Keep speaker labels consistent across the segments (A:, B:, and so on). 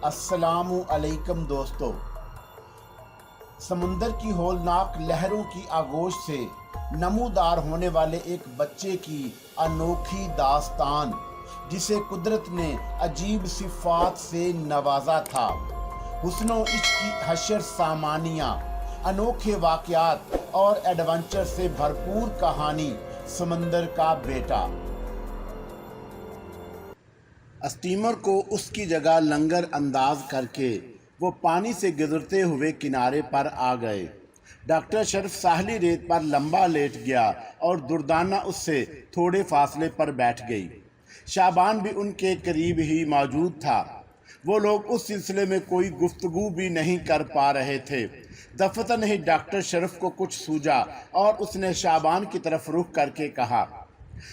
A: अस्सलाम अलैकुम दोस्तों। समुंदर की हौलनाक लहरों की आगोश से नमूदार होने वाले एक बच्चे की अनोखी दास्तान, जिसे कुदरत ने अजीब सिफात से नवाजा था। हुस्नो इश्क की हशर सामानियाँ, अनोखे वाक़यात और एडवेंचर से भरपूर कहानी समंदर का बेटा। स्टीमर को उसकी जगह लंगर अंदाज करके वो पानी से गुजरते हुए किनारे पर आ गए। डॉक्टर शरफ साहली रेत पर लंबा लेट गया और दुर्दाना उससे थोड़े फासले पर बैठ गई। शाबान भी उनके करीब ही मौजूद था। वो लोग उस सिलसिले में कोई गुफ्तगू भी नहीं कर पा रहे थे। दफतन ही डॉक्टर शरफ को कुछ सूझा और उसने शाबान की तरफ रुख करके कहा,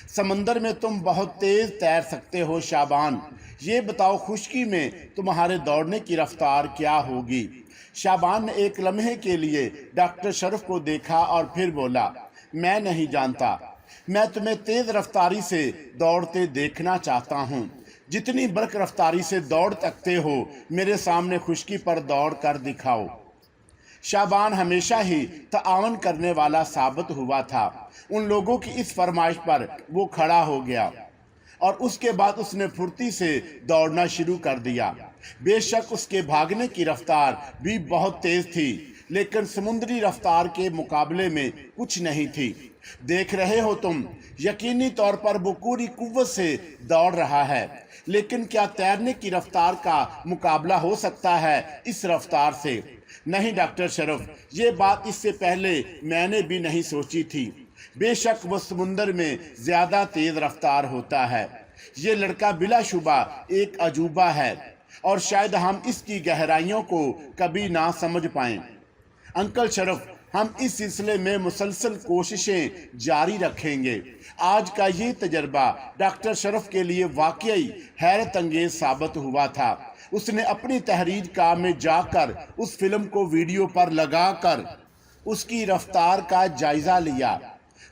A: समंदर में तुम बहुत तेज तैर सकते हो शाबान, ये बताओ खुश्की में तुम्हारे दौड़ने की रफ्तार क्या होगी। शाबान ने एक लम्हे के लिए डॉक्टर शरफ को देखा और फिर बोला, मैं नहीं जानता, मैं तुम्हें तेज रफ्तारी से दौड़ते देखना चाहता हूँ। जितनी बर्क रफ्तारी से दौड़ सकते हो मेरे सामने खुश्की पर दौड़ कर दिखाओ। शाबान हमेशा ही ताआवन करने वाला साबित हुआ था। उन लोगों की इस फरमाइश पर वो खड़ा हो गया और उसके बाद उसने फुर्ती से दौड़ना शुरू कर दिया। बेशक उसके भागने की रफ्तार भी बहुत तेज थी, लेकिन समुद्री रफ्तार के मुकाबले में कुछ नहीं थी। देख रहे हो तुम, यकीनी तौर पर वो पूरी कुव्वत से दौड़ रहा है, लेकिन क्या तैरने की रफ्तार का मुकाबला हो सकता है इस रफ्तार से? नहीं डॉक्टर शरफ, ये बात इससे पहले मैंने भी नहीं सोची थी। बेशक वो समुंदर में ज्यादा तेज रफ्तार होता है। ये लड़का बिलाशुबा एक अजूबा है और शायद हम इसकी गहराइयों को कभी ना समझ पाएं। अंकल शरफ, हम इस सिलसिले में मुसलसल कोशिशें जारी रखेंगे। आज का ये तजर्बा डॉक्टर शरफ के लिए वाकई हैरत अंगेज साबित हुआ था। उसने अपनी तहरीर कार में जाकर उस फिल्म को वीडियो पर लगाकर उसकी रफ्तार का जायजा लिया।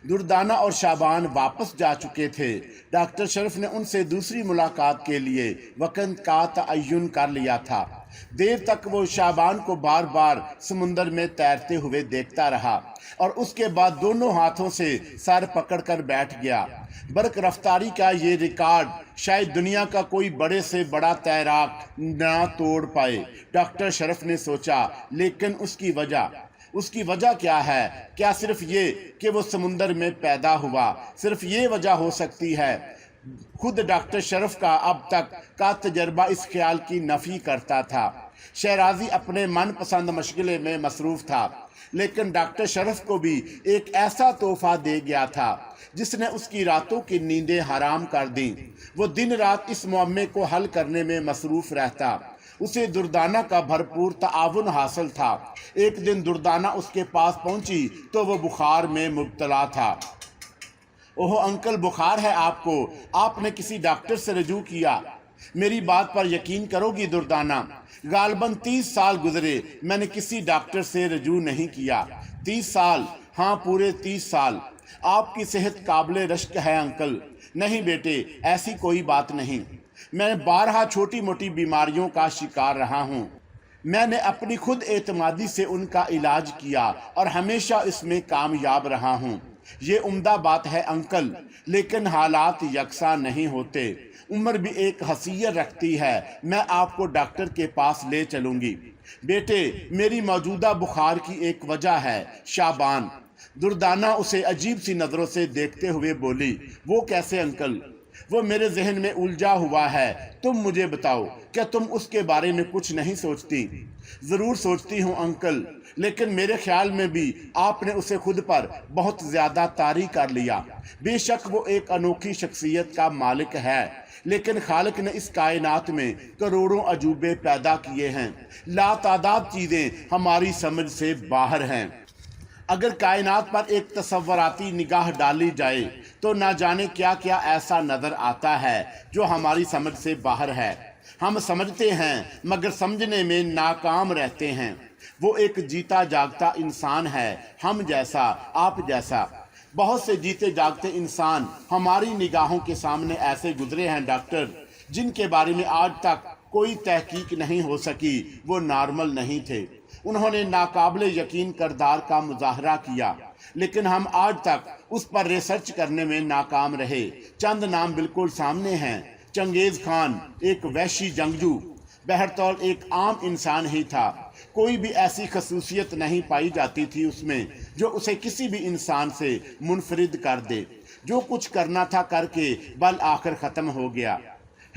A: दुर्दाना और शाबान वापस जा चुके थे। डॉक्टर शरफ ने उनसे दूसरी मुलाकात के लिए वक़्त का तयन कर लिया था। देर तक वो शाबान को बार बार समुंदर में तैरते हुए देखता रहा और उसके बाद दोनों हाथों से सर पकड़कर बैठ गया। बर्क रफ्तारी का ये रिकॉर्ड शायद दुनिया का कोई बड़े से बड़ा तैराक ना तोड़ पाए, डॉक्टर शरफ ने सोचा। लेकिन उसकी वजह क्या है? क्या सिर्फ ये कि वो समुंदर में पैदा हुआ, सिर्फ ये वजह हो सकती है? खुद डॉक्टर शरफ का अब तक का तजर्बा इस ख्याल की नफी करता था। शहराजी अपने मनपसंद मशगले में मसरूफ था, लेकिन डॉक्टर शरफ को भी एक ऐसा तोहफा दे गया था जिसने उसकी रातों की नींदें हराम कर दी। वो दिन रात इस मुअम्मे को हल करने में मसरूफ रहता। उसे दुर्दाना का भरपूर ताआवुन हासिल था। एक दिन दुर्दाना उसके पास पहुंची तो वो बुखार में मुब्तला था। ओह अंकल, बुखार है आपको? आपने किसी डॉक्टर से रजू किया? मेरी बात पर यकीन करोगी दुर्दाना, गालबन 30 साल गुजरे, मैंने किसी डॉक्टर से रजू नहीं किया। 30 साल? हाँ, पूरे 30 साल। आपकी सेहत काबिले रश्क है अंकल। नहीं बेटे, ऐसी कोई बात नहीं। मैं 12 छोटी मोटी बीमारियों का शिकार रहा हूँ। मैंने अपनी खुद एतमादी से उनका इलाज किया और हमेशा इसमें कामयाब रहा हूँ। ये उम्दा बात है अंकल, लेकिन हालात यकसा नहीं होते। उम्र भी एक हसीयत रखती है। मैं आपको डॉक्टर के पास ले चलूंगी। बेटे, मेरी मौजूदा बुखार की एक वजह है शाबान। दुर्दाना उसे अजीब सी नज़रों से देखते हुए बोली, वो कैसे अंकल? वो मेरे जहन में उलझा हुआ है। तुम मुझे बताओ, क्या तुम उसके बारे में कुछ नहीं सोचती? ज़रूर सोचती हूँ अंकल, लेकिन मेरे ख्याल में भी आपने उसे खुद पर बहुत ज़्यादा तारी कर लिया। बेशक वो एक अनोखी शख्सियत का मालिक है, लेकिन खालिक ने इस कायनात में करोड़ों अजूबे पैदा किए हैं। लातादाद चीज़ें हमारी समझ से बाहर हैं। अगर कायनात पर एक तसव्वुराती निगाह डाली जाए तो ना जाने क्या क्या ऐसा नज़र आता है जो हमारी समझ से बाहर है। हम समझते हैं मगर समझने में नाकाम रहते हैं। वो एक जीता जागता इंसान है, हम जैसा, आप जैसा। बहुत से जीते जागते इंसान हमारी निगाहों के सामने ऐसे गुजरे हैं डॉक्टर, जिनके बारे में आज तक کوئی تحقیق نہیں ہو سکی، وہ نارمل نہیں تھے۔ انہوں نے ناقابل یقین کردار کا مظاہرہ کیا، لیکن ہم آج تک اس پر ریسرچ کرنے میں ناکام رہے۔ چند نام بالکل سامنے ہیں۔ چنگیز خان ایک وحشی جنگجو بہرطور ایک عام انسان ہی تھا۔ کوئی بھی ایسی خصوصیت نہیں پائی جاتی تھی اس میں جو اسے کسی بھی انسان سے منفرد کر دے۔ جو کچھ کرنا تھا کر کے بالآخر ختم ہو گیا۔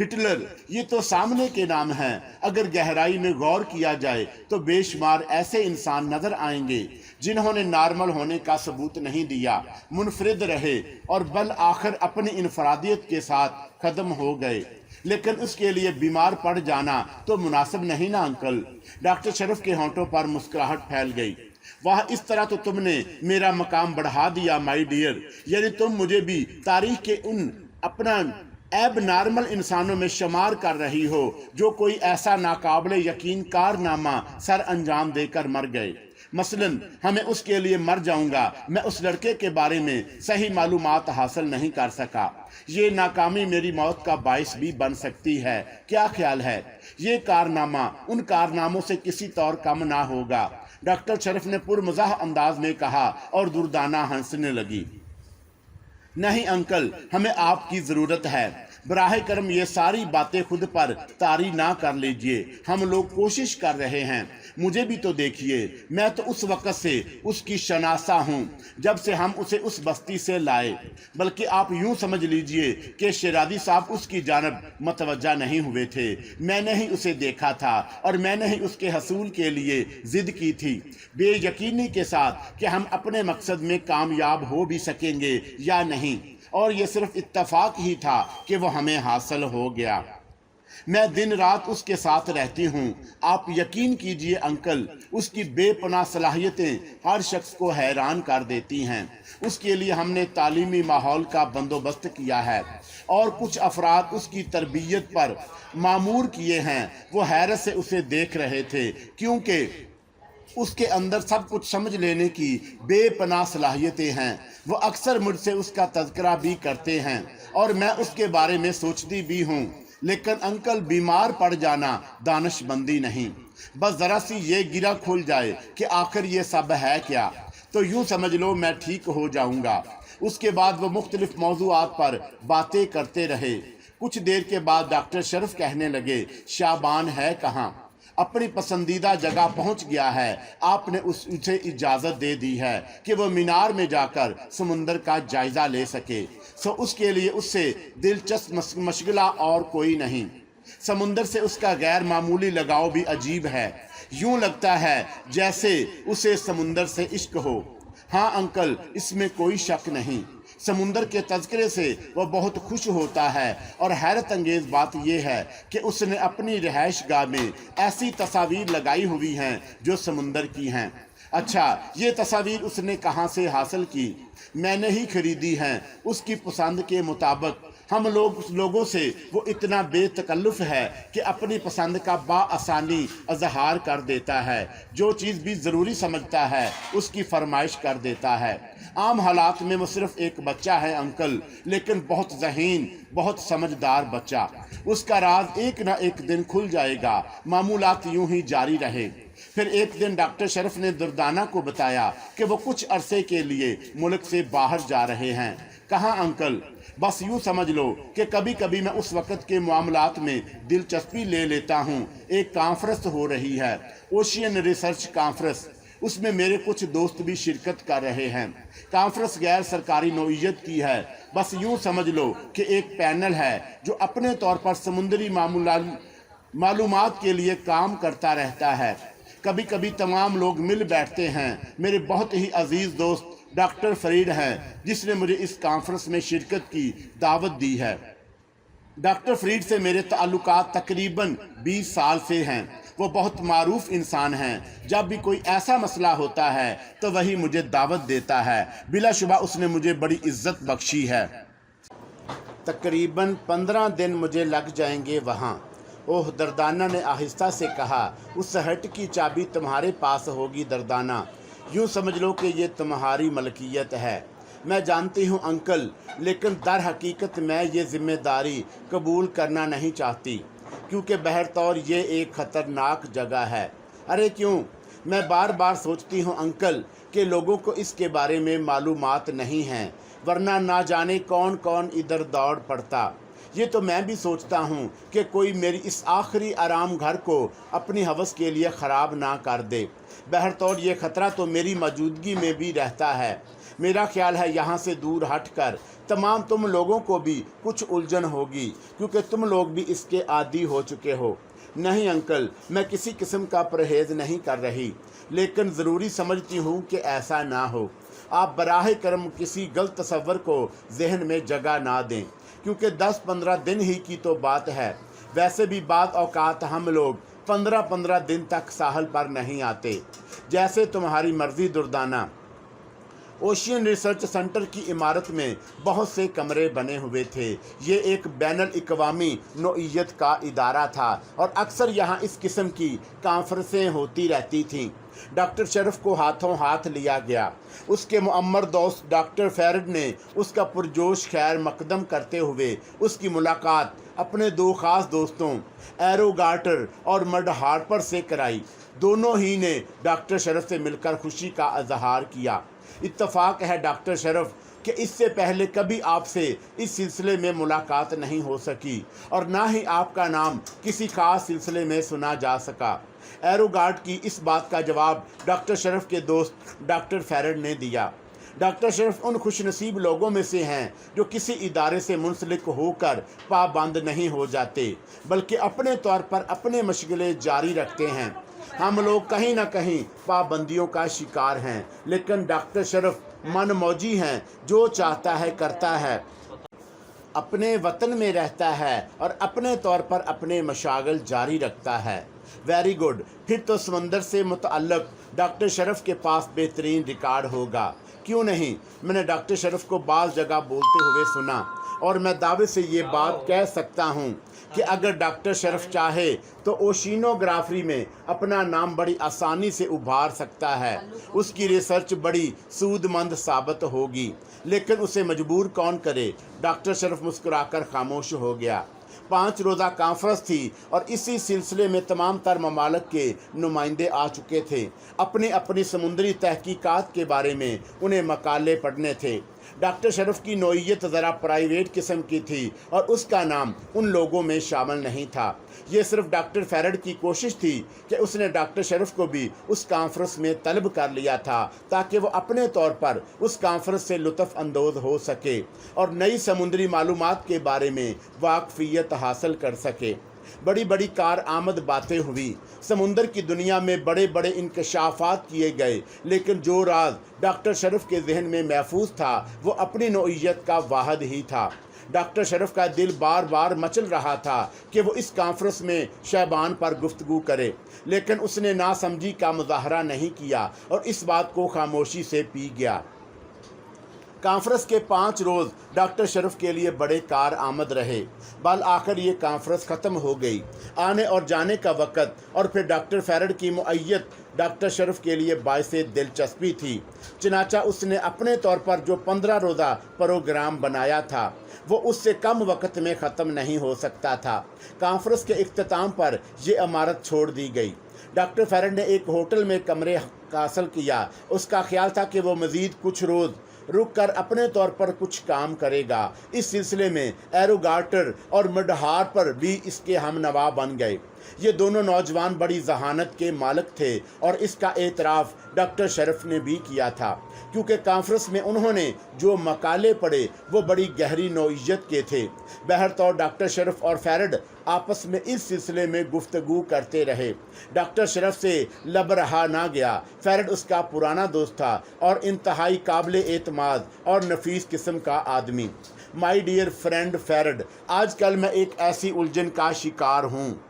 A: ہٹلر، یہ تو سامنے کے نام ہیں۔ اگر گہرائی میں غور کیا جائے تو بے شمار ایسے انسان نظر آئیں گے جنہوں نے نارمل ہونے کا ثبوت نہیں دیا، منفرد رہے اور بالآخر اپنی انفرادیت کے ساتھ ختم ہو گئے۔ لیکن اس کے لیے بیمار پڑ جانا تو مناسب نہیں نا انکل؟ ڈاکٹر شرف کے ہونٹوں پر مسکراہٹ پھیل گئی۔ واہ، اس طرح تو تم نے میرا مقام بڑھا دیا مائی ڈیئر، یعنی تم مجھے بھی تاریخ کے ان اپنا ایب نارمل انسانوں میں شمار کر رہی ہو جو کوئی ایسا ناقابل یقین کارنامہ سر انجام دے کر مر گئے۔ مثلاً ہمیں اس کے لیے مر جاؤں گا، میں اس لڑکے کے بارے میں صحیح معلومات حاصل نہیں کر سکا۔ یہ ناکامی میری موت کا باعث بھی بن سکتی ہے۔ کیا خیال ہے؟ یہ کارنامہ ان کارناموں سے کسی طور کم نہ ہوگا۔ ڈاکٹر شرف نے پرمزاح انداز میں کہا اور دردانہ ہنسنے لگی۔ نہیں انکل، ہمیں آپ کی ضرورت ہے۔ براہ کرم یہ ساری باتیں خود پر طاری نہ کر لیجئے۔ ہم لوگ کوشش کر رہے ہیں۔ مجھے بھی تو دیکھیے، میں تو اس وقت سے اس کی شناسا ہوں جب سے ہم اسے اس بستی سے لائے۔ بلکہ آپ یوں سمجھ لیجئے کہ شیرازی صاحب اس کی جانب متوجہ نہیں ہوئے تھے۔ میں نے ہی اسے دیکھا تھا اور میں نے ہی اس کے حصول کے لیے ضد کی تھی، بے یقینی کے ساتھ کہ ہم اپنے مقصد میں کامیاب ہو بھی سکیں گے یا نہیں، اور یہ صرف اتفاق ہی تھا کہ وہ ہمیں حاصل ہو گیا۔ میں دن رات اس کے ساتھ رہتی ہوں۔ آپ یقین کیجئے انکل، اس کی بے پناہ صلاحیتیں ہر شخص کو حیران کر دیتی ہیں۔ اس کے لیے ہم نے تعلیمی ماحول کا بندوبست کیا ہے اور کچھ افراد اس کی تربیت پر مامور کیے ہیں۔ وہ حیرت سے اسے دیکھ رہے تھے کیونکہ اس کے اندر سب کچھ سمجھ لینے کی بے پناہ صلاحیتیں ہیں۔ وہ اکثر مجھ سے اس کا تذکرہ بھی کرتے ہیں اور میں اس کے بارے میں سوچتی بھی ہوں۔ لیکن انکل، بیمار پڑ جانا دانش مندی نہیں۔ بس ذرا سی یہ گرہ کھل جائے کہ آخر یہ سب ہے کیا، تو یوں سمجھ لو میں ٹھیک ہو جاؤں گا۔ اس کے بعد وہ مختلف موضوعات پر باتیں کرتے رہے۔ کچھ دیر کے بعد ڈاکٹر شرف کہنے لگے، شعبان ہے کہاں؟ اپنی پسندیدہ جگہ پہنچ گیا ہے۔ آپ نے اسے اجازت دے دی ہے کہ وہ مینار میں جا کر سمندر کا جائزہ لے سکے۔ سو اس کے لیے اس سے دلچسپ مشغلہ اور کوئی نہیں۔ سمندر سے اس کا غیر معمولی لگاؤ بھی عجیب ہے۔ یوں لگتا ہے جیسے اسے سمندر سے عشق ہو۔ ہاں انکل، اس میں کوئی شک نہیں۔ سمندر کے تذکرے سے وہ بہت خوش ہوتا ہے، اور حیرت انگیز بات یہ ہے کہ اس نے اپنی رہائش گاہ میں ایسی تصاویر لگائی ہوئی ہیں جو سمندر کی ہیں۔ اچھا، یہ تصاویر اس نے کہاں سے حاصل کی؟ میں نے ہی خریدی ہیں، اس کی پسند کے مطابق۔ ہم لوگوں سے وہ اتنا بے تکلف ہے کہ اپنی پسند کا بآسانی اظہار کر دیتا ہے۔ جو چیز بھی ضروری سمجھتا ہے اس کی فرمائش کر دیتا ہے۔ عام حالات میں وہ صرف ایک بچہ ہے انکل، لیکن بہت ذہین، بہت سمجھدار بچہ۔ اس کا راز ایک نہ ایک دن کھل جائے گا۔ معمولات یوں ہی جاری رہے۔ پھر ایک دن ڈاکٹر شرف نے دردانہ کو بتایا کہ وہ کچھ عرصے کے لیے ملک سے باہر جا رہے ہیں۔ کہاں انکل؟ بس یوں سمجھ لو کہ کبھی کبھی میں اس وقت کے معاملات میں دلچسپی لے لیتا ہوں۔ ایک کانفرنس ہو رہی ہے، اوشین ریسرچ کانفرنس۔ اس میں میرے کچھ دوست بھی شرکت کر رہے ہیں۔ کانفرنس غیر سرکاری نوعیت کی ہے۔ بس یوں سمجھ لو کہ ایک پینل ہے جو اپنے طور پر سمندری معلومات کے لیے کام کرتا رہتا ہے۔ کبھی کبھی تمام لوگ مل بیٹھتے ہیں۔ میرے بہت ہی عزیز دوست ڈاکٹر فرید ہیں جس نے مجھے اس کانفرنس میں شرکت کی دعوت دی ہے۔ ڈاکٹر فرید سے میرے تعلقات تقریباً 20 سال سے ہیں۔ وہ بہت معروف انسان ہیں۔ جب بھی کوئی ایسا مسئلہ ہوتا ہے تو وہی مجھے دعوت دیتا ہے۔ بلا شبہ اس نے مجھے بڑی عزت بخشی ہے۔ تقریباً 15 دن مجھے لگ جائیں گے وہاں۔ اوہ، دردانہ نے آہستہ سے کہا، اس ہٹ کی چابی تمہارے پاس ہوگی دردانہ۔ یوں سمجھ لو کہ یہ تمہاری ملکیت ہے۔ میں جانتی ہوں انکل، لیکن در حقیقت میں یہ ذمہ داری قبول کرنا نہیں چاہتی۔ क्योंकि बहरतौर ये एक ख़तरनाक जगह है। अरे क्यों? मैं बार बार सोचती हूँ अंकल कि लोगों को इसके बारे में मालूमात नहीं हैं, वरना ना जाने कौन कौन इधर दौड़ पड़ता। ये तो मैं भी सोचता हूँ कि कोई मेरी इस आखिरी आराम घर को अपनी हवस के लिए ख़राब ना कर दे। बहरतौर ये ख़तरा तो मेरी मौजूदगी में भी रहता है। मेरा ख्याल है यहाँ से दूर हटकर तमाम तुम लोगों को भी कुछ उलझन होगी, क्योंकि तुम लोग भी इसके आदी हो चुके हो। नहीं अंकल, मैं किसी किस्म का परहेज़ नहीं कर रही, लेकिन ज़रूरी समझती हूँ कि ऐसा ना हो। आप बराह करम किसी गलत तसव्वुर को जहन में जगह ना दें, क्योंकि 10-15 दिन ही की तो बात है। वैसे भी बाद औकात हम लोग 15-15 दिन तक साहल पर नहीं आते। जैसे तुम्हारी मर्ज़ी दुर्दाना। ओशियन रिसर्च सेंटर की इमारत में बहुत से कमरे बने हुए थे। ये एक बैनुल अक़वामी नौइयत का इदारा था और अक्सर यहाँ इस किस्म की कॉन्फ्रेंसें होती रहती थीं। डॉक्टर शरफ को हाथों हाथ लिया गया। उसके मुअम्मर दोस्त डॉक्टर फैरड ने उसका पुरजोश खैर मकदम करते हुए उसकी मुलाकात अपने दो ख़ास दोस्तों एरो गार्टर और मड हार्पर से कराई। दोनों ही ने डॉक्टर शरफ से मिलकर खुशी का इजहार किया। इत्तफाक है डॉक्टर शरफ कि इससे पहले कभी आपसे इस सिलसिले में मुलाकात नहीं हो सकी और ना ही आपका नाम किसी खास सिलसिले में सुना जा सका। एरोगार्ड की इस बात का जवाब डॉक्टर शरफ के दोस्त डॉक्टर फैरड ने दिया। डॉक्टर शरफ उन खुशनसीब लोगों में से हैं जो किसी इदारे से मुंसलिक होकर पाबंद नहीं हो जाते, बल्कि अपने तौर पर अपने मशगले जारी रखते हैं। हम लोग कहीं ना कहीं पाबंदियों का शिकार हैं, लेकिन डॉक्टर शरफ मन मौजी हैं, जो चाहता है करता है, अपने वतन में रहता है और अपने तौर पर अपने मशागल जारी रखता है। वेरी गुड, फिर तो समंदर से मुतअल्लिक़ डॉक्टर शरफ के पास बेहतरीन रिकॉर्ड होगा। क्यों नहीं, मैंने डॉक्टर शरफ को बाज़ जगह बोलते हुए सुना और मैं दावे से ये बात कह सकता हूँ कि अगर डॉक्टर शरफ चाहे तो ओशिनोग्राफी में अपना नाम बड़ी आसानी से उभार सकता है। उसकी रिसर्च बड़ी सूदमंद साबित होगी, लेकिन उसे मजबूर कौन करे। डॉक्टर शरफ मुस्कुराकर खामोश हो गया। 5 रोज़ा कॉन्फ्रेंस थी और इसी सिलसिले में तमाम तर ममालिक के नुमाइंदे आ चुके थे। अपनी अपनी समुद्री तहकीकात के बारे में उन्हें मकाले पढ़ने थे। डॉक्टर शरफ की नौइयत ज़रा प्राइवेट किस्म की थी और उसका नाम उन लोगों में शामिल नहीं था। ये सिर्फ डॉक्टर फैरड की कोशिश थी कि उसने डॉक्टर शरफ को भी उस कॉन्फ्रेंस में तलब कर लिया था, ताकि वो अपने तौर पर उस कॉन्फ्रेंस से लुत्फ़ अंदोज़ हो सके और नई समुद्री मालूमात के बारे में वाकफियत हासिल कर सके। बड़ी बड़ी कार आमद बातें हुई, समुंदर की दुनिया में बड़े बड़े इंकशाफात किए गए, लेकिन जो राज डॉक्टर शरफ के जहन में महफूज था वो अपनी नौइयत का वाहद ही था। डॉक्टर शरफ का दिल बार बार मचल रहा था कि वो इस कॉन्फ्रेंस में शहबान पर गुफ्तगू करे, लेकिन उसने नासमझी का मुजाहरा नहीं किया और इस बात को खामोशी से पी गया। कॉन्फ्रेंस के 5 रोज़ डॉक्टर शरफ के लिए बड़े कार आमद रहे। बल आखिर ये कॉन्फ्रेंस ख़त्म हो गई। आने और जाने का वक़्त और फिर डॉक्टर फैरड की मुअय्यत डॉक्टर शरफ के लिए बाइसे दिलचस्पी थी। चनाचा उसने अपने तौर पर जो 15 रोज़ा प्रोग्राम बनाया था वो उससे कम वक़्त में ख़त्म नहीं हो सकता था। कॉन्फ्रेंस के इख्तिताम पर यह इमारत छोड़ दी गई। डॉक्टर फैरड ने एक होटल में कमरे हासिल किया। उसका ख्याल था कि वो मज़ीद कुछ रोज़ रुक कर अपने तौर पर कुछ काम करेगा। इस सिलसिले में एरो गार्टर और मडहार पर भी इसके हमनवा बन गए। ये दोनों नौजवान बड़ी जहानत के मालिक थे और इसका एतराफ़ डॉक्टर शरफ ने भी किया था, क्योंकि कॉन्फ्रेंस में उन्होंने जो मकाले पढ़े वो बड़ी गहरी नौइयत के थे। बहरतौर डॉक्टर शरफ और फैरड आपस में इस सिलसिले में गुफ्तगू करते रहे। डॉक्टर शरफ से लब रहा ना गया। फैरड उसका पुराना दोस्त था और इंतहाई काबिल एतमाद और नफीस किस्म का आदमी। माई डियर फ्रेंड फैरड, आजकल मैं एक ऐसी उलझन का शिकार हूँ,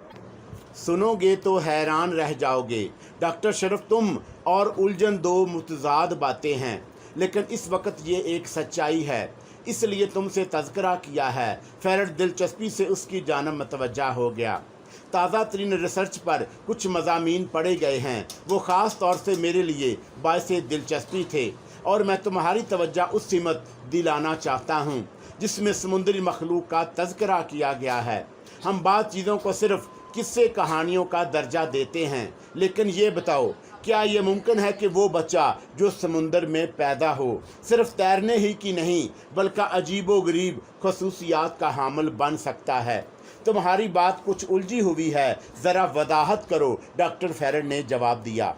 A: सुनोगे तो हैरान रह जाओगे। डॉक्टर शरफ, तुम और उलझन दो मुतजाद बातें हैं, लेकिन इस वक्त ये एक सच्चाई है, इसलिए तुमसे तज़किरा किया है। फैरड दिलचस्पी से उसकी जानब मतवज्जा हो गया। ताज़ा तरीन रिसर्च पर कुछ मज़ामीन पढ़े गए हैं, वो ख़ास तौर से मेरे लिए बाइसे दिलचस्पी थे और मैं तुम्हारी तवज्जो उस सिमत दिलाना चाहता हूँ जिसमें समुद्री मखलूक का तज़किरा किया गया है। हम بعض چیزوں کو صرف قصے کہانیوں کا درجہ دیتے ہیں، لیکن یہ بتاؤ کیا یہ ممکن ہے کہ وہ بچہ جو سمندر میں پیدا ہو صرف تیرنے ہی کی نہیں بلکہ عجیب و غریب خصوصیات کا حامل بن سکتا ہے؟ تمہاری بات کچھ الجھی ہوئی ہے، ذرا وضاحت کرو، ڈاکٹر فیرڈ نے جواب دیا۔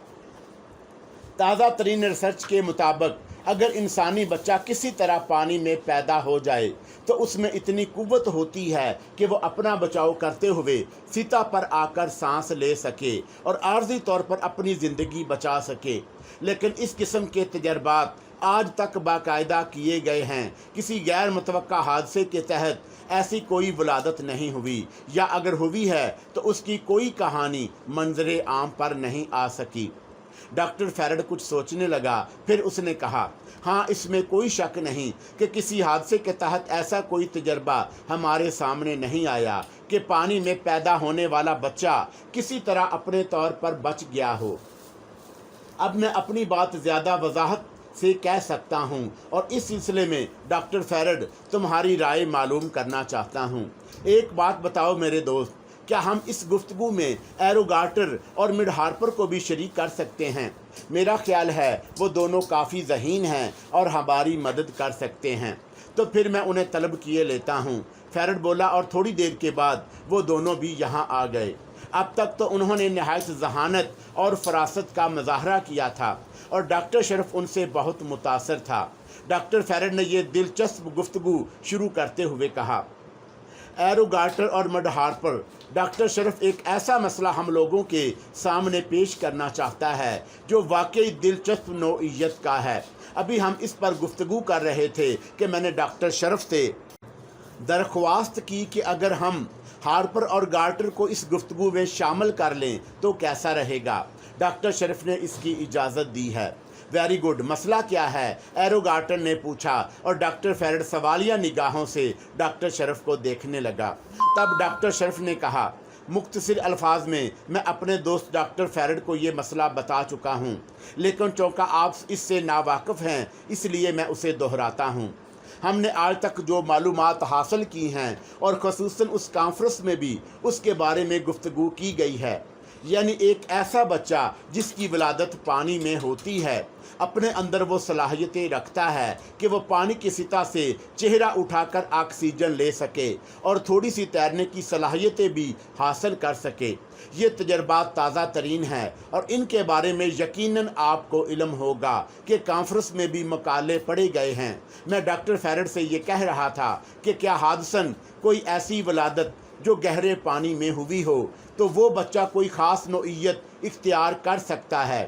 A: تازہ ترین ریسرچ کے مطابق اگر انسانی بچہ کسی طرح پانی میں پیدا ہو جائے تو اس میں اتنی قوت ہوتی ہے کہ وہ اپنا بچاؤ کرتے ہوئے سطح پر آ کر سانس لے سکے اور عارضی طور پر اپنی زندگی بچا سکے۔ لیکن اس قسم کے تجربات آج تک باقاعدہ کیے گئے ہیں، کسی غیر متوقع حادثے کے تحت ایسی کوئی ولادت نہیں ہوئی، یا اگر ہوئی ہے تو اس کی کوئی کہانی منظر عام پر نہیں آ سکی۔ ڈاکٹر فیرڈ کچھ سوچنے لگا، پھر اس نے کہا، ہاں اس میں کوئی شک نہیں کہ کسی حادثے کے تحت ایسا کوئی تجربہ ہمارے سامنے نہیں آیا کہ پانی میں پیدا ہونے والا بچہ کسی طرح اپنے طور پر بچ گیا ہو۔ اب میں اپنی بات زیادہ وضاحت سے کہہ سکتا ہوں، اور اس سلسلے میں ڈاکٹر فیرڈ تمہاری رائے معلوم کرنا چاہتا ہوں۔ ایک بات بتاؤ میرے دوست، کیا ہم اس گفتگو میں ایرو گارٹر اور مڈ ہارپر کو بھی شریک کر سکتے ہیں؟ میرا خیال ہے وہ دونوں کافی ذہین ہیں اور ہماری مدد کر سکتے ہیں۔ تو پھر میں انہیں طلب کیے لیتا ہوں، فیرڈ بولا، اور تھوڑی دیر کے بعد وہ دونوں بھی یہاں آ گئے۔ اب تک تو انہوں نے نہایت ذہانت اور فراست کا مظاہرہ کیا تھا، اور ڈاکٹر شرف ان سے بہت متاثر تھا۔ ڈاکٹر فیرڈ نے یہ دلچسپ گفتگو شروع کرتے ہوئے کہا، ایرو گارٹر اور مڈ ہارپر، ڈاکٹر شرف ایک ایسا مسئلہ ہم لوگوں کے سامنے پیش کرنا چاہتا ہے جو واقعی دلچسپ نوعیت کا ہے۔ ابھی ہم اس پر گفتگو کر رہے تھے کہ میں نے ڈاکٹر شرف سے درخواست کی کہ اگر ہم ہارپر اور گارٹر کو اس گفتگو میں شامل کر لیں تو کیسا رہے گا۔ ڈاکٹر شرف نے اس کی اجازت دی ہے۔ ویری گڈ، مسئلہ کیا ہے؟ ایرو گارٹر نے پوچھا، اور ڈاکٹر فیرڈ سوالیہ نگاہوں سے ڈاکٹر شرف کو دیکھنے لگا۔ تب ڈاکٹر شرف نے کہا، مختصر الفاظ میں اپنے دوست ڈاکٹر فیرڈ کو یہ مسئلہ بتا چکا ہوں، لیکن چونکہ آپ اس سے ناواقف ہیں اس لیے میں اسے دہراتا ہوں۔ ہم نے آج تک جو معلومات حاصل کی ہیں، اور خصوصاً اس کانفرنس میں بھی اس کے بارے میں گفتگو کی گئی ہے، یعنی ایک ایسا بچہ جس کی ولادت پانی میں ہوتی ہے اپنے اندر وہ صلاحیتیں رکھتا ہے کہ وہ پانی کی سطح سے چہرہ اٹھا کر آکسیجن لے سکے اور تھوڑی سی تیرنے کی صلاحیتیں بھی حاصل کر سکے۔ یہ تجربات تازہ ترین ہیں، اور ان کے بارے میں یقیناً آپ کو علم ہوگا کہ کانفرنس میں بھی مقالے پڑھے گئے ہیں۔ میں ڈاکٹر فیرڈ سے یہ کہہ رہا تھا کہ کیا حادثاً کوئی ایسی ولادت جو گہرے پانی میں ہوئی ہو تو وہ بچہ کوئی خاص نوعیت اختیار کر سکتا ہے؟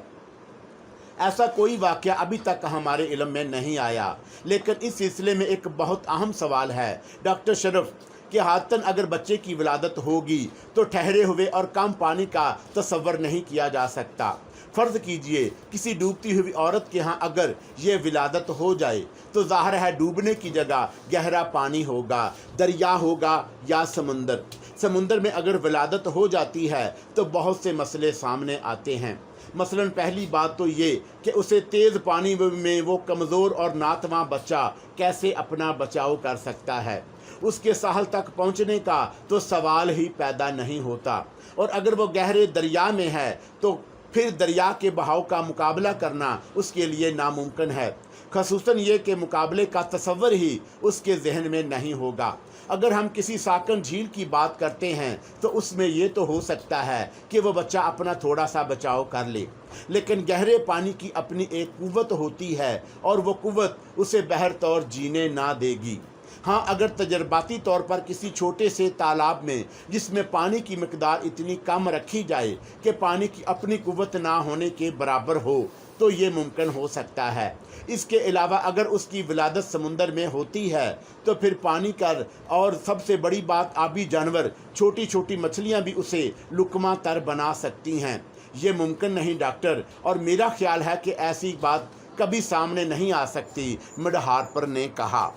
A: ایسا کوئی واقعہ ابھی تک ہمارے علم میں نہیں آیا، لیکن اس سلسلے میں ایک بہت اہم سوال ہے ڈاکٹر شرف، کہ حتاً اگر بچے کی ولادت ہوگی تو ٹھہرے ہوئے اور کم پانی کا تصور نہیں کیا جا سکتا۔ فرض کیجئے کسی ڈوبتی ہوئی عورت کے ہاں اگر یہ ولادت ہو جائے تو ظاہر ہے ڈوبنے کی جگہ گہرا پانی ہوگا، دریا ہوگا یا سمندر۔ سمندر میں اگر ولادت ہو جاتی ہے تو بہت سے مسئلے سامنے آتے ہیں۔ مثلاً پہلی بات تو یہ کہ اسے تیز پانی میں وہ کمزور اور ناتواں بچہ کیسے اپنا بچاؤ کر سکتا ہے؟ اس کے ساحل تک پہنچنے کا تو سوال ہی پیدا نہیں ہوتا، اور اگر وہ گہرے دریا میں ہے تو پھر دریا کے بہاؤ کا مقابلہ کرنا اس کے لیے ناممکن ہے، خصوصاً یہ کہ مقابلے کا تصور ہی اس کے ذہن میں نہیں ہوگا۔ اگر ہم کسی ساکن جھیل کی بات کرتے ہیں تو اس میں یہ تو ہو سکتا ہے کہ وہ بچہ اپنا تھوڑا سا بچاؤ کر لے، لیکن گہرے پانی کی اپنی ایک قوت ہوتی ہے، اور وہ قوت اسے بہر طور جینے نہ دے گی۔ ہاں، اگر تجرباتی طور پر کسی چھوٹے سے تالاب میں جس میں پانی کی مقدار اتنی کم رکھی جائے کہ پانی کی اپنی قوت نہ ہونے کے برابر ہو تو یہ ممکن ہو سکتا ہے۔ اس کے علاوہ اگر اس کی ولادت سمندر میں ہوتی ہے تو پھر پانی کا، اور سب سے بڑی بات آبی جانور، چھوٹی چھوٹی مچھلیاں بھی اسے لقمہ تر بنا سکتی ہیں۔ یہ ممکن نہیں ڈاکٹر، اور میرا خیال ہے کہ ایسی بات کبھی سامنے نہیں آ سکتی، مڈ ہارپر نے کہا۔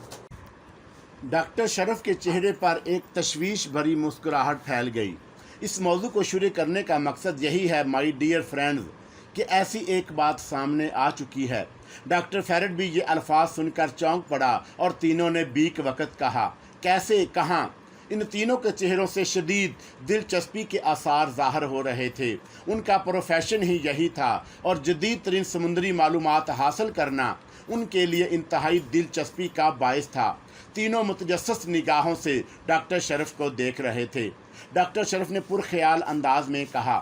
A: ڈاکٹر شرف کے چہرے پر ایک تشویش بھری مسکراہٹ پھیل گئی۔ اس موضوع کو شروع کرنے کا مقصد یہی ہے مائی ڈیئر فرینڈز، کہ ایسی ایک بات سامنے آ چکی ہے۔ ڈاکٹر فیرڈ بھی یہ الفاظ سن کر چونک پڑا، اور تینوں نے بیک وقت کہا، کیسے، کہاں؟ ان تینوں کے چہروں سے شدید دلچسپی کے آثار ظاہر ہو رہے تھے۔ ان کا پروفیشن ہی یہی تھا اور جدید ترین سمندری معلومات حاصل کرنا ان کے لیے انتہائی دلچسپی کا باعث تھا۔ تینوں متجسس نگاہوں سے ڈاکٹر شرف کو دیکھ رہے تھے۔ ڈاکٹر شرف نے پرخیال انداز میں کہا،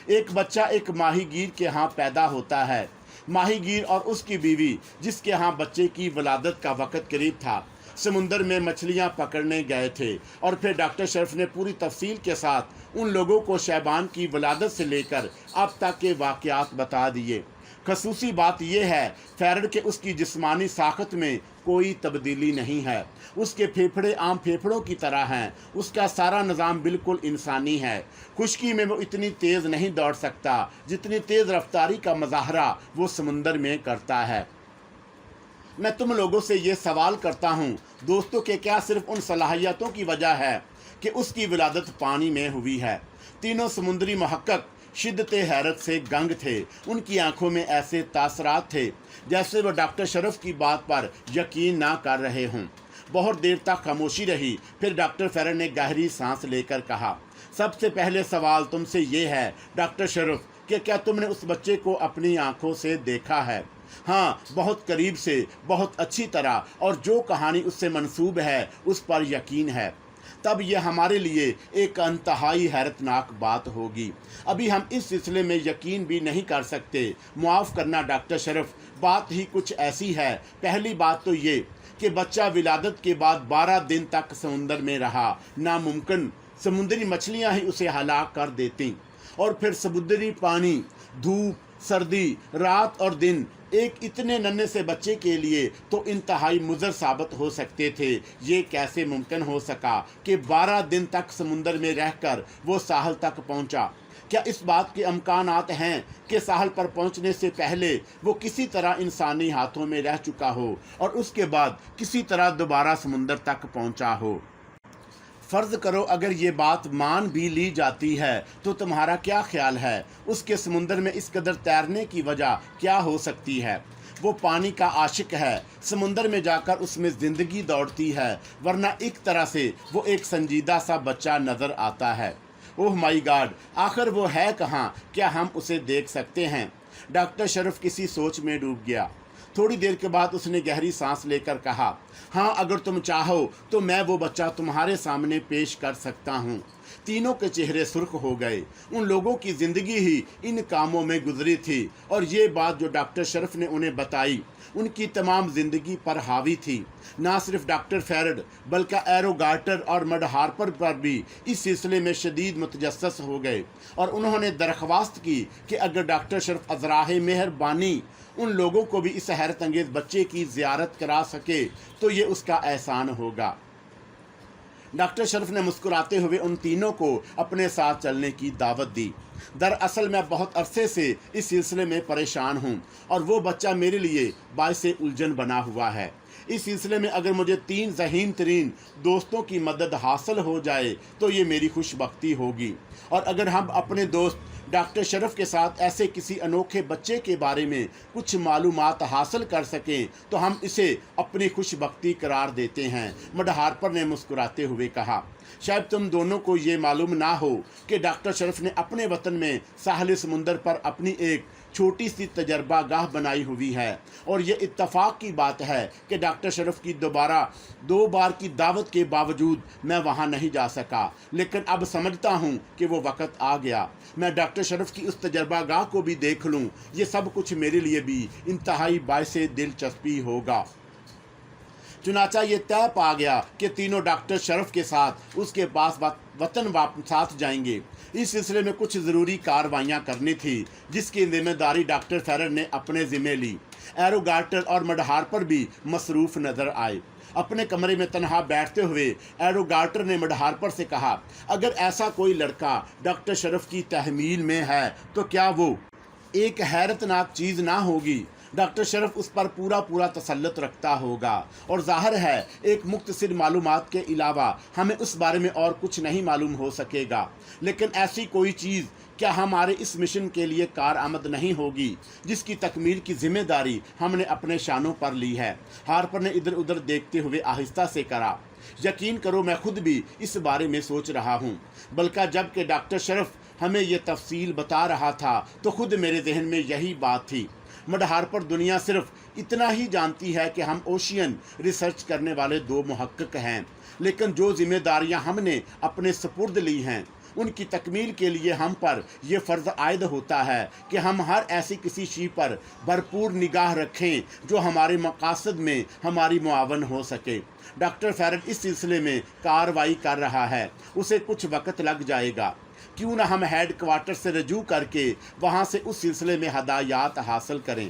A: ایک بچہ ایک ماہی گیر کے ہاں پیدا ہوتا ہے۔ ماہی گیر اور اس کی بیوی جس کے ہاں بچے کی ولادت کا وقت قریب تھا، سمندر میں مچھلیاں پکڑنے گئے تھے، اور پھر ڈاکٹر شرف نے پوری تفصیل کے ساتھ ان لوگوں کو شیبان کی ولادت سے لے کر اب تک کے واقعات بتا دیے۔ خصوصی بات یہ ہے فیرڈ کہ اس کی جسمانی ساخت میں کوئی تبدیلی نہیں ہے۔ اس کے پھیپھڑے عام پھیپھڑوں کی طرح ہیں۔ اس کا سارا نظام بالکل انسانی ہے۔ خشکی میں وہ اتنی تیز نہیں دوڑ سکتا جتنی تیز رفتاری کا مظاہرہ وہ سمندر میں کرتا ہے۔ میں تم لوگوں سے یہ سوال کرتا ہوں دوستوں کہ کیا صرف ان صلاحیتوں کی وجہ ہے کہ اس کی ولادت پانی میں ہوئی ہے؟ تینوں سمندری محقق شدت حیرت سے گنگ تھے۔ ان کی آنکھوں میں ایسے تاثرات تھے جیسے وہ ڈاکٹر شرف کی بات پر یقین نہ کر رہے ہوں۔ بہت دیر تک خاموشی رہی، پھر ڈاکٹر فیرڈ نے گہری سانس لے کر کہا، سب سے پہلے سوال تم سے یہ ہے ڈاکٹر شرف کہ کیا تم نے اس بچے کو اپنی آنکھوں سے دیکھا ہے؟ ہاں، بہت قریب سے، بہت اچھی طرح، اور جو کہانی اس سے منسوب ہے اس پر یقین ہے۔ تب یہ ہمارے لیے ایک انتہائی حیرتناک بات ہوگی۔ ابھی ہم اس سلسلے میں یقین بھی نہیں کر سکتے۔ معاف کرنا ڈاکٹر شرف، بات ہی کچھ ایسی ہے۔ پہلی بات تو یہ کہ بچہ ولادت کے بعد 12 دن تک سمندر میں رہا، ناممکن۔ سمندری مچھلیاں ہی اسے ہلاک کر دیتیں، اور پھر سمندری پانی، دھوپ، سردی، رات اور دن ایک اتنے ننھے سے بچے کے لیے تو انتہائی مضر ثابت ہو سکتے تھے۔ یہ کیسے ممکن ہو سکا کہ 12 دن تک سمندر میں رہ کر وہ ساحل تک پہنچا؟ کیا اس بات کے امکانات ہیں کہ ساحل پر پہنچنے سے پہلے وہ کسی طرح انسانی ہاتھوں میں رہ چکا ہو اور اس کے بعد کسی طرح دوبارہ سمندر تک پہنچا ہو؟ فرض کرو اگر یہ بات مان بھی لی جاتی ہے تو تمہارا کیا خیال ہے اس کے سمندر میں اس قدر تیرنے کی وجہ کیا ہو سکتی ہے؟ وہ پانی کا عاشق ہے، سمندر میں جا کر اس میں زندگی دوڑتی ہے، ورنہ ایک طرح سے وہ ایک سنجیدہ سا بچہ نظر آتا ہے۔ اوہ مائی گاڈ، آخر وہ ہے کہاں؟ کیا ہم اسے دیکھ سکتے ہیں؟ ڈاکٹر شرف کسی سوچ میں ڈوب گیا۔ تھوڑی دیر کے بعد اس نے گہری سانس لے کر کہا، ہاں اگر تم چاہو تو میں وہ بچہ تمہارے سامنے پیش کر سکتا ہوں۔ تینوں کے چہرے سرخ ہو گئے۔ ان لوگوں کی زندگی ہی ان کاموں میں گزری تھی، اور یہ بات جو ڈاکٹر شرف نے انہیں بتائی ان کی تمام زندگی پر حاوی تھی۔ نہ صرف ڈاکٹر فیرڈ بلکہ ایرو گارٹر اور مڈ ہارپر پر بھی اس سلسلے میں شدید متجسس ہو گئے، اور انہوں نے درخواست کی کہ اگر ڈاکٹر شرف ازراہ مہربانی ان لوگوں کو بھی اس حیرت انگیز بچے کی زیارت کرا سکے تو یہ اس کا احسان ہوگا۔ ڈاکٹر شرف نے مسکراتے ہوئے ان تینوں کو اپنے ساتھ چلنے کی دعوت دی۔ دراصل میں بہت عرصے سے اس سلسلے میں پریشان ہوں، اور وہ بچہ میرے لیے باعث الجھن بنا ہوا ہے۔ اس سلسلے میں اگر مجھے 3 ذہین ترین دوستوں کی مدد حاصل ہو جائے تو یہ میری خوش بختی ہوگی، اور اگر ہم اپنے دوست ڈاکٹر شرف کے ساتھ ایسے کسی انوکھے بچے کے بارے میں کچھ معلومات حاصل کر سکیں تو ہم اسے اپنی خوش بختی قرار دیتے ہیں۔ مڈ ہارپر نے مسکراتے ہوئے کہا، شاید تم دونوں کو یہ معلوم نہ ہو کہ ڈاکٹر شرف نے اپنے وطن میں ساحل سمندر پر اپنی ایک چھوٹی سی تجربہ گاہ بنائی ہوئی ہے، اور یہ اتفاق کی بات ہے کہ ڈاکٹر شرف کی 2 بار کی دعوت کے باوجود میں وہاں نہیں جا سکا، لیکن اب سمجھتا ہوں کہ وہ وقت آ گیا میں ڈاکٹر شرف کی اس تجربہ گاہ کو بھی دیکھ لوں۔ یہ سب کچھ میرے لیے بھی انتہائی باعث دلچسپی ہوگا۔ چنانچہ یہ طے پا گیا کہ تینوں ڈاکٹر شرف کے ساتھ اس کے پاس وطن ساتھ جائیں گے۔ اس سلسلے میں کچھ ضروری کارروائیاں کرنی تھی جس کی ذمہ داری ڈاکٹر فیرڈ نے اپنے ذمہ لی۔ ایرو گارٹر اور مڈ ہارپر بھی مصروف نظر آئے۔ اپنے کمرے میں تنہا بیٹھتے ہوئے ایرو گارٹر نے مڈ ہارپر سے کہا، اگر ایسا کوئی لڑکا ڈاکٹر شرف کی تحمیل میں ہے تو کیا وہ ایک حیرتناک چیز نہ ہوگی؟ ڈاکٹر شرف اس پر پورا تسلط رکھتا ہوگا، اور ظاہر ہے ایک مختصر معلومات کے علاوہ ہمیں اس بارے میں اور کچھ نہیں معلوم ہو سکے گا، لیکن ایسی کوئی چیز کیا ہمارے اس مشن کے لیے کارآمد نہیں ہوگی جس کی تکمیل کی ذمہ داری ہم نے اپنے شانوں پر لی ہے؟ ہارپر نے ادھر ادھر دیکھتے ہوئے آہستہ سے کہا، यकीन करो मैं खुद भी इस बारे में सोच रहा हूँ। बल्कि जब कि डॉक्टर शरफ हमें ये तफसील बता रहा था तो खुद मेरे जहन में यही बात थी। मड हार्पर दुनिया सिर्फ इतना ही जानती है कि हम ओशियन रिसर्च करने वाले 2 मुहक्किक हैं, लेकिन जो जिम्मेदारियां हमने अपने सपुर्द ली हैं उनकी तकमील के लिए हम पर यह फ़र्ज़ आयद होता है कि हम हर ऐसी किसी शी पर भरपूर निगाह रखें जो हमारे मकासद में हमारी मुआवन हो सके। डॉक्टर फैरड इस सिलसिले में कार्रवाई कर रहा है, उसे कुछ वक्त लग जाएगा। क्यों ना हम हेड क्वार्टर से रजू करके वहाँ से उस सिलसिले में हदायत हासिल करें।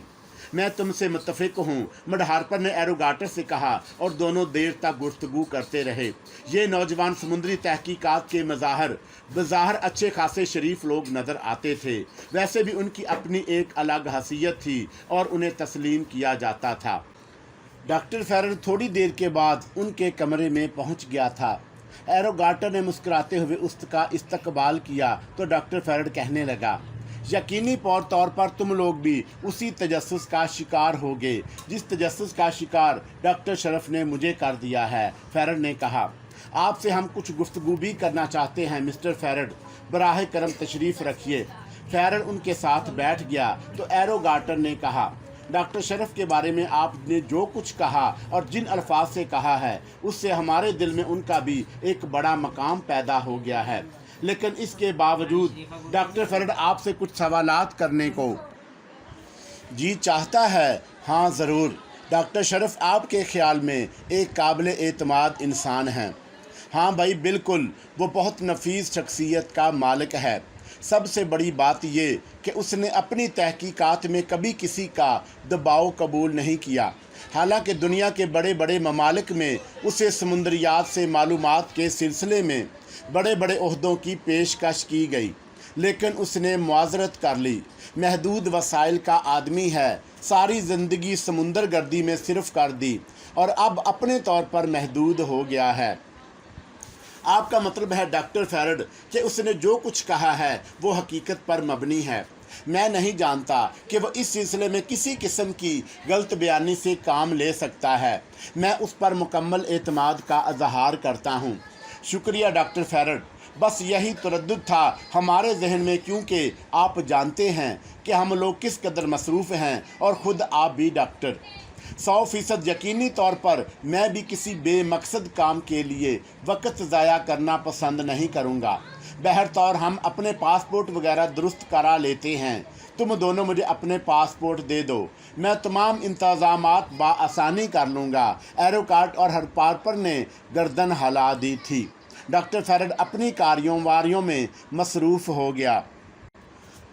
A: मैं तुमसे मुत्तफ़िक हूँ, मड हार्पर ने एरोगाटर से कहा और दोनों देर तक गुफ्तगू करते रहे। ये नौजवान समुद्री तहकीकात के बज़ाहिर अच्छे खासे शरीफ लोग नज़र आते थे, वैसे भी उनकी अपनी एक अलग हैसियत थी और उन्हें तस्लीम किया जाता था। डॉक्टर फैरड थोड़ी देर के बाद उनके कमरे में पहुँच गया था। एरोगाटर ने मुस्कुराते हुए उसका इस्तकबाल किया तो डॉक्टर फैरड कहने लगा, यकीनी तौर पर तुम लोग भी उसी तजस्सुस का शिकार होगे जिस तजस्सुस का शिकार डॉक्टर शरफ ने मुझे कर दिया है। फैरड ने कहा, आपसे हम कुछ गुफ्तगू भी करना चाहते हैं मिस्टर फैरड, बराह करम तशरीफ़ रखिए। फैरड उनके साथ बैठ गया तो एरोगाटर ने कहा, डॉक्टर शरफ के बारे में आपने जो कुछ कहा और जिन अल्फाज से कहा है उससे हमारे दिल में उनका भी एक बड़ा मकाम पैदा हो गया है, लेकिन इसके बावजूद डॉक्टर फैरड आपसे कुछ सवालात करने को जी चाहता है। हाँ ज़रूर। डॉक्टर शरफ आपके ख़्याल में एक काबिल एतमाद इंसान हैं। हाँ भाई बिल्कुल, वो बहुत नफीस शख्सियत का मालिक है। सबसे बड़ी बात ये कि उसने अपनी तहकीकात में कभी किसी का दबाव कबूल नहीं किया। हालांकि दुनिया के बड़े बड़े ममालिक में उसे समुद्रियात से मालूमात के सिलसिले में बड़े बड़े ओहदों की पेशकश की गई, लेकिन उसने मुआज़रत कर ली। महदूद वसाइल का आदमी है, सारी ज़िंदगी समुंदर गर्दी में सिर्फ कर दी और अब अपने तौर पर महदूद हो गया है। आपका मतलब है डॉक्टर फैरड कि उसने जो कुछ कहा है वो हकीकत पर मबनी है। मैं नहीं जानता कि वो इस सिलसिले में किसी किस्म की गलत बयानी से काम ले सकता है। मैं उस पर मुकम्मल एतमाद का इजहार करता हूँ। शुक्रिया डॉक्टर फैरड, बस यही तरद्दुद था हमारे जहन में, क्योंकि आप जानते हैं कि हम लोग किस कदर मसरूफ़ हैं और ख़ुद आप भी डॉक्टर। 100% यकीनी तौर पर मैं भी किसी बेमकसद काम के लिए वक्त ज़ाया करना पसंद नहीं करूँगा। बहरतौर हम अपने पासपोर्ट वगैरह दुरुस्त करा लेते हैं। तुम दोनों मुझे अपने पासपोर्ट दे दो, मैं तमाम इंतज़ामात बआसानी कर लूँगा। एरोकाट और हार्पर ने गर्दन हिला दी थी। डॉक्टर फैरड अपनी कार्यों में मसरूफ़ हो गया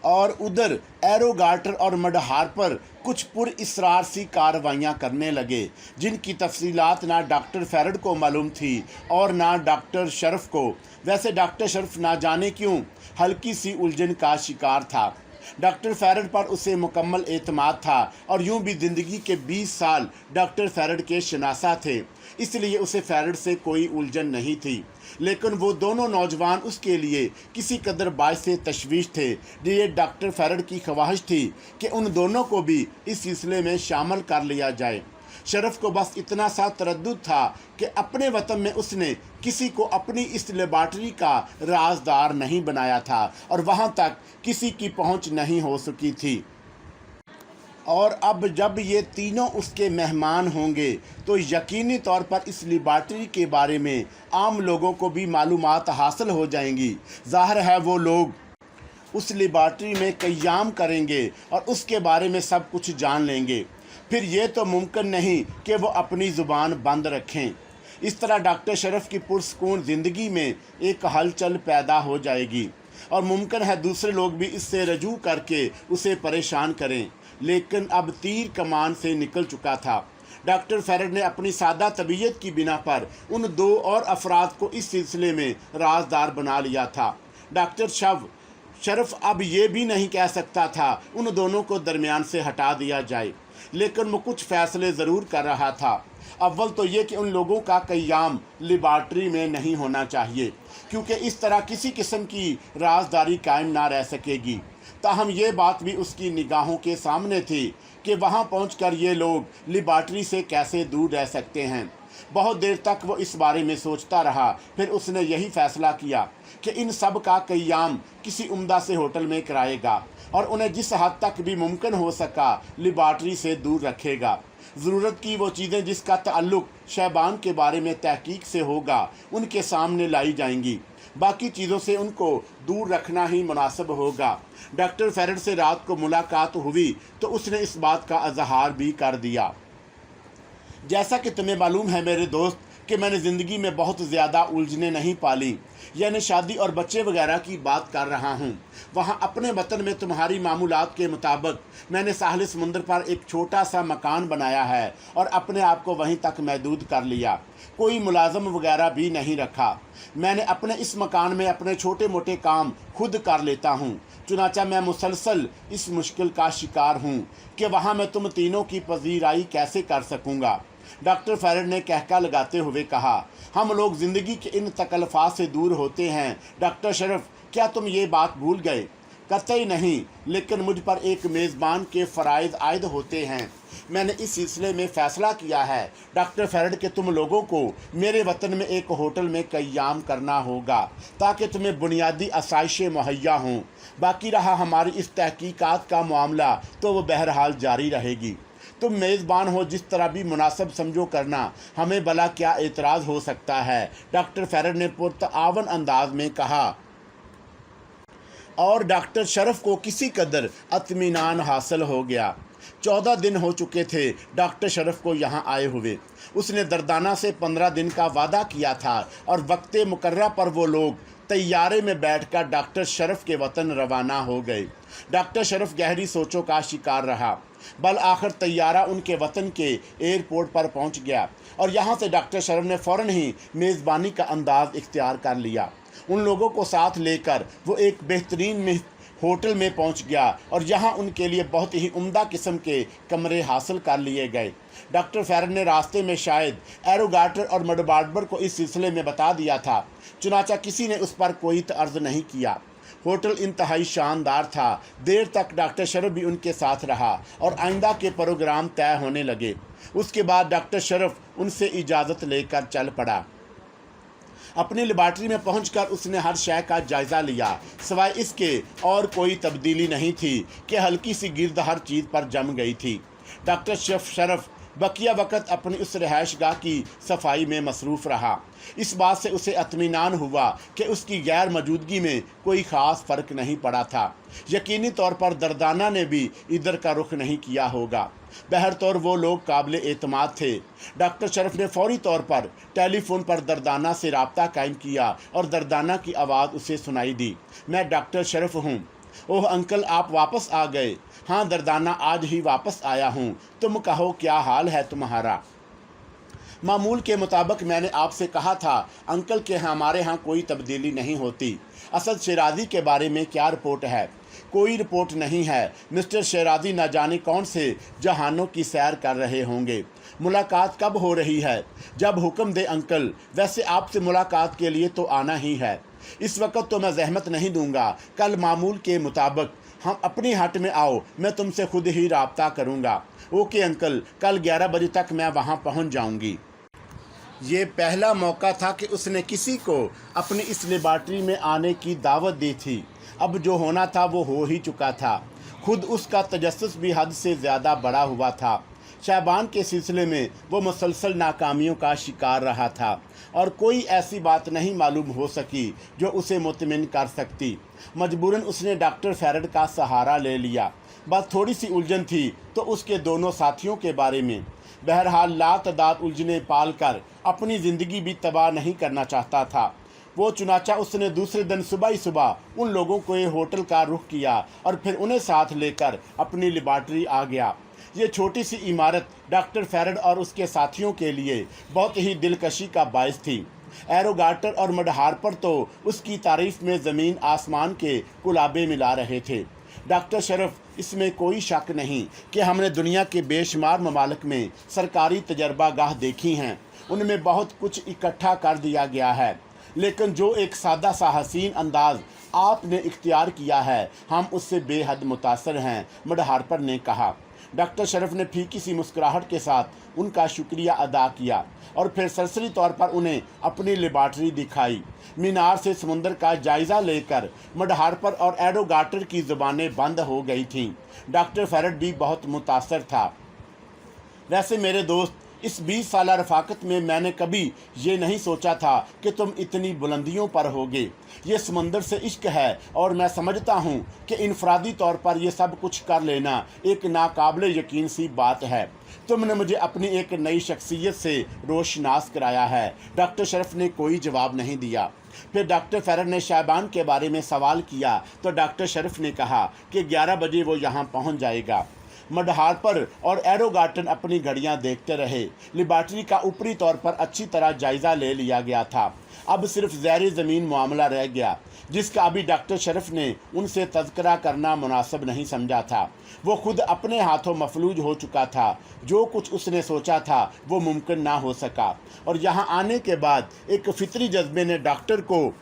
A: और उधर एरोगाटर और मड हार्पर कुछ पुरइसरार सी कार्रवाइयाँ करने लगे, जिनकी तफसीलात ना डॉक्टर फैरड को मालूम थी और ना डॉक्टर शरफ को। वैसे डॉक्टर शरफ ना जाने क्यों हल्की सी उलझन का शिकार था। डॉक्टर फैरड पर उसे मुकम्मल एतमाद था और यूं भी ज़िंदगी के 20 साल डॉक्टर फैरड के शनासा थे, इसलिए उसे फैरड से कोई उलझन नहीं थी। लेकिन वो दोनों नौजवान उसके लिए किसी कदर बाइस तशवीश थे। ये डॉक्टर फैरड की ख्वाहिश थी कि उन दोनों को भी इस सिलसिले में शामिल कर लिया जाए। शरफ को बस इतना सा तरद्दुद था कि अपने वतन में उसने किसी को अपनी इस लेबॉर्ट्री का राजदार नहीं बनाया था और वहाँ तक किसी की पहुँच नहीं हो सकी थी। और अब जब ये तीनों उसके मेहमान होंगे तो यकीनी तौर पर इस लेबॉर्ट्री के बारे में आम लोगों को भी मालूमात हासिल हो जाएंगी। ज़ाहिर है वो लोग उस लेबॉर्ट्री में क़याम करेंगे और उसके बारे में सब कुछ जान लेंगे। फिर ये तो मुमकिन नहीं कि वो अपनी ज़ुबान बंद रखें। इस तरह डॉक्टर शरफ की पुरसकून ज़िंदगी में एक हलचल पैदा हो जाएगी और मुमकिन है दूसरे लोग भी इससे रजू करके उसे परेशान करें। लेकिन अब तीर कमान से निकल चुका था। डॉक्टर फैरड ने अपनी सादा तबीयत की बिना पर उन 2 और अफराद को इस सिलसिले में राजदार बना लिया था। डॉक्टर शरफ अब ये भी नहीं कह सकता था उन दोनों को दरमियान से हटा दिया जाए, लेकिन वो कुछ फ़ैसले ज़रूर कर रहा था। अव्वल तो ये कि उन लोगों का क़याम लेबॉर्ट्री में नहीं होना चाहिए, क्योंकि इस तरह किसी किस्म की राजदारी कायम ना रह सकेगी। ताहम ये बात भी उसकी निगाहों के सामने थी कि वहाँ पहुंचकर ये लोग लेबॉर्ट्री से कैसे दूर रह सकते हैं। बहुत देर तक वो इस बारे में सोचता रहा। फिर उसने यही फैसला किया कि इन सब का क़याम किसी उम्दा से होटल में कराएगा और उन्हें जिस हद तक भी मुमकिन हो सका लेबॉर्ट्री से दूर रखेगा। ज़रूरत की वो चीज़ें जिसका ताल्लुक़ शहबान के बारे में तहकीक से होगा उनके सामने लाई जाएंगी, बाकी चीज़ों से उनको दूर रखना ही मुनासिब होगा। डॉक्टर फेरड से रात को मुलाकात हुई तो उसने इस बात का इजहार भी कर दिया। जैसा कि तुम्हें मालूम है मेरे दोस्त कि मैंने ज़िंदगी में बहुत ज़्यादा उलझने नहीं पाली, यानी शादी और बच्चे वगैरह की बात कर रहा हूँ। वहाँ अपने वतन में तुम्हारी मामूलात के मुताबिक मैंने साहिल समुंदर पर एक छोटा सा मकान बनाया है और अपने आप को वहीं तक महदूद कर लिया। कोई मुलाजम वगैरह भी नहीं रखा। मैंने अपने इस मकान में अपने छोटे मोटे काम खुद कर लेता हूँ। चुनाचा मैं मुसलसल इस मुश्किल का शिकार हूँ कि वहाँ मैं तुम तीनों की पजीराई कैसे कर सकूँगा। डॉक्टर फेरड ने कहका लगाते हुए कहा, हम लोग ज़िंदगी के इन तकल्फ़ात से दूर होते हैं। डॉक्टर शरफ, क्या तुम ये बात भूल गए? कतई नहीं, लेकिन मुझ पर एक मेज़बान के फ़राइज़ आयद होते हैं। मैंने इस सिलसिले में फ़ैसला किया है डॉक्टर फेरड कि तुम लोगों को मेरे वतन में एक होटल में क़याम करना होगा ताकि तुम्हें बुनियादी आसाइशें मुहैया हों। बाकी रहा हमारी इस तहकीकात का मामला तो वो बहरहाल जारी रहेगी। तुम मेज़बान हो, जिस तरह भी मुनासिब समझो करना, हमें भला क्या एतराज़ हो सकता है। डॉक्टर फेरड ने पुरतावन अंदाज में कहा और डॉक्टर शरफ को किसी कदर इत्मीनान हासिल हो गया। 14 दिन हो चुके थे डॉक्टर शरफ को यहाँ आए हुए। उसने दर्दाना से 15 दिन का वादा किया था और वक्त मुकर्रर पर वो लोग तैयारे में बैठकर डॉक्टर शरफ के वतन रवाना हो गए। डॉक्टर शरफ गहरी सोचों का शिकार रहा। बल आखिर तैयारा उनके वतन के एयरपोर्ट पर पहुंच गया और यहाँ से डॉक्टर शरफ ने फ़ौरन ही मेज़बानी का अंदाज़ इख्तियार कर लिया। उन लोगों को साथ लेकर वो एक बेहतरीन होटल में पहुंच गया और यहाँ उनके लिए बहुत ही उम्दा किस्म के कमरे हासिल कर लिए गए। डॉक्टर फेरड ने रास्ते में शायद एरोगाटर और मडबार्बर को इस सिलसिले में बता दिया था, चुनाचा किसी ने उस पर कोई तर्ज नहीं किया। होटल इंतहाई शानदार था। देर तक डॉक्टर शरफ भी उनके साथ रहा और आइंदा के प्रोग्राम तय होने लगे। उसके बाद डॉक्टर शरफ उनसे इजाज़त लेकर चल पड़ा। अपनी लेबॉर्ट्री में पहुंचकर उसने हर शय का जायज़ा लिया, सिवाय इसके और कोई तब्दीली नहीं थी कि हल्की सी गिर्द हर चीज़ पर जम गई थी। डॉक्टर शरफ बकिया वक़्त अपनी उस रहायशगाह की सफाई में मसरूफ़ रहा। इस बात से उसे इत्मीनान हुआ कि उसकी गैर मौजूदगी में कोई ख़ास फ़र्क नहीं पड़ा था। यकीनी तौर पर दर्दाना ने भी इधर का रुख नहीं किया होगा। बहरतौर वो लोग काबिल एतमाद थे। डॉक्टर शरफ ने फौरी तौर पर टेलीफोन पर दर्दाना से रब्ता कायम किया और दर्दाना की आवाज़ उसे सुनाई दी, मैं डॉक्टर शरफ हूँ। ओह अंकल, आप वापस आ गए। हाँ दर्दाना, आज ही वापस आया हूँ। तुम कहो क्या हाल है तुम्हारा? मामूल के मुताबिक मैंने आपसे कहा था अंकल के हमारे यहाँ कोई तब्दीली नहीं होती। असद शेराजी के बारे में क्या रिपोर्ट है? कोई रिपोर्ट नहीं है। मिस्टर शेराजी न जाने कौन से जहानों की सैर कर रहे होंगे। मुलाकात कब हो रही है? जब हुक्म दे अंकल। वैसे आपसे मुलाकात के लिए तो आना ही है। इस वक्त तो मैं जहमत नहीं दूंगा। कल मामूल के मुताबिक हम अपनी हट में आओ, मैं तुमसे खुद ही राब्ता करूंगा। ओके अंकल, कल 11 बजे तक मैं वहां पहुंच जाऊंगी। ये पहला मौका था कि उसने किसी को अपनी इस लेबॉर्ट्री में आने की दावत दी थी। अब जो होना था वो हो ही चुका था। खुद उसका तजस्सुस भी हद से ज़्यादा बड़ा हुआ था। शहबान के सिलसिले में वो मुसलसल नाकामियों का शिकार रहा था और कोई ऐसी बात नहीं मालूम हो सकी जो उसे मुतमिन कर सकती। मजबूरन उसने डॉक्टर फेरड का सहारा ले लिया। बस थोड़ी सी उलझन थी तो उसके दोनों साथियों के बारे में। बहरहाल लातदाद उलझने पाल कर अपनी ज़िंदगी भी तबाह नहीं करना चाहता था वो। चुनाचा उसने दूसरे दिन सुबह ही सुबह उन लोगों को होटल का रुख किया और फिर उन्हें साथ लेकर अपनी लेबॉर्ट्री आ गया। ये छोटी सी इमारत डॉक्टर फेरड और उसके साथियों के लिए बहुत ही दिलकशी का बायस थी। एरोगाटर और मडहारपर तो उसकी तारीफ में ज़मीन आसमान के कुलाबे मिला रहे थे। डॉक्टर शरफ, इसमें कोई शक नहीं कि हमने दुनिया के बेशुमार ममालिक में सरकारी तजर्बा गाह देखी हैं, उनमें बहुत कुछ इकट्ठा कर दिया गया है, लेकिन जो एक सादा सा हसीन अंदाज आपने इख्तियार किया है, हम उससे बेहद मुतासर हैं। मडहारपर ने कहा। डॉक्टर शरीफ ने फीकी सी मुस्कुराहट के साथ उनका शुक्रिया अदा किया और फिर सरसरी तौर पर उन्हें अपनी लेबॉर्ट्री दिखाई। मीनार से समुंदर का जायज़ा लेकर मडहार्पर और एडोगाटर की ज़ुबानें बंद हो गई थीं। डॉक्टर फेरड भी बहुत मुतासर था। वैसे मेरे दोस्त, इस 20 साल रफ़ाकत में मैंने कभी ये नहीं सोचा था कि तुम इतनी बुलंदियों पर होगे। ये समंदर से इश्क है और मैं समझता हूँ कि इनफरादी तौर पर यह सब कुछ कर लेना एक नाकाबिले यकीन सी बात है। तुमने मुझे अपनी एक नई शख्सियत से रोशनास कराया है। डॉक्टर शरीफ ने कोई जवाब नहीं दिया। फिर डॉक्टर फेरड ने शाबान के बारे में सवाल किया तो डॉक्टर शरीफ ने कहा कि 11 बजे वो यहाँ पहुँच जाएगा। मडहार्पर और एडोगाटन अपनी घड़ियां देखते रहे। लेबॉर्ट्री का ऊपरी तौर पर अच्छी तरह जायज़ा ले लिया गया था। अब सिर्फ ज़ैर ज़मीन मामला रह गया, जिसका अभी डॉक्टर शरीफ ने उनसे तज़किरा करना मुनासिब नहीं समझा था। वो खुद अपने हाथों मफलूज हो चुका था। जो कुछ उसने सोचा था वो मुमकिन ना हो सका, और यहाँ आने के बाद एक फितरी जज्बे ने डॉक्टर को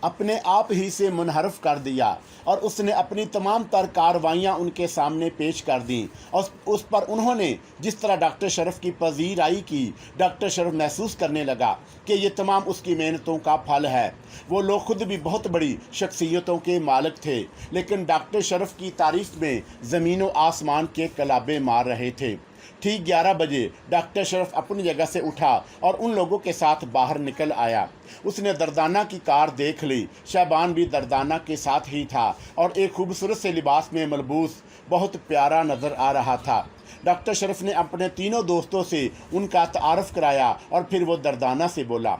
A: अपने आप ही से मुनहरफ कर दिया और उसने अपनी तमाम तर कार्रवाइयाँ उनके सामने पेश कर दी और उस पर उन्होंने जिस तरह डॉक्टर शरीफ की पजीराई की, डॉक्टर शरीफ महसूस करने लगा कि ये तमाम उसकी मेहनतों का फल है। वो लोग खुद भी बहुत बड़ी शख्सियतों के मालिक थे, लेकिन डॉक्टर शरीफ की तारीफ में ज़मीन व आसमान के कलाबे मार रहे थे। ठीक 11 बजे डॉक्टर शरीफ अपनी जगह से उठा और उन लोगों के साथ बाहर निकल आया। उसने दर्दाना की कार देख ली। शाबान भी दर्दाना के साथ ही था और एक खूबसूरत से लिबास में मलबूस बहुत प्यारा नज़र आ रहा था। डॉक्टर शरीफ ने अपने तीनों दोस्तों से उनका तारुफ कराया और फिर वो दर्दाना से बोला,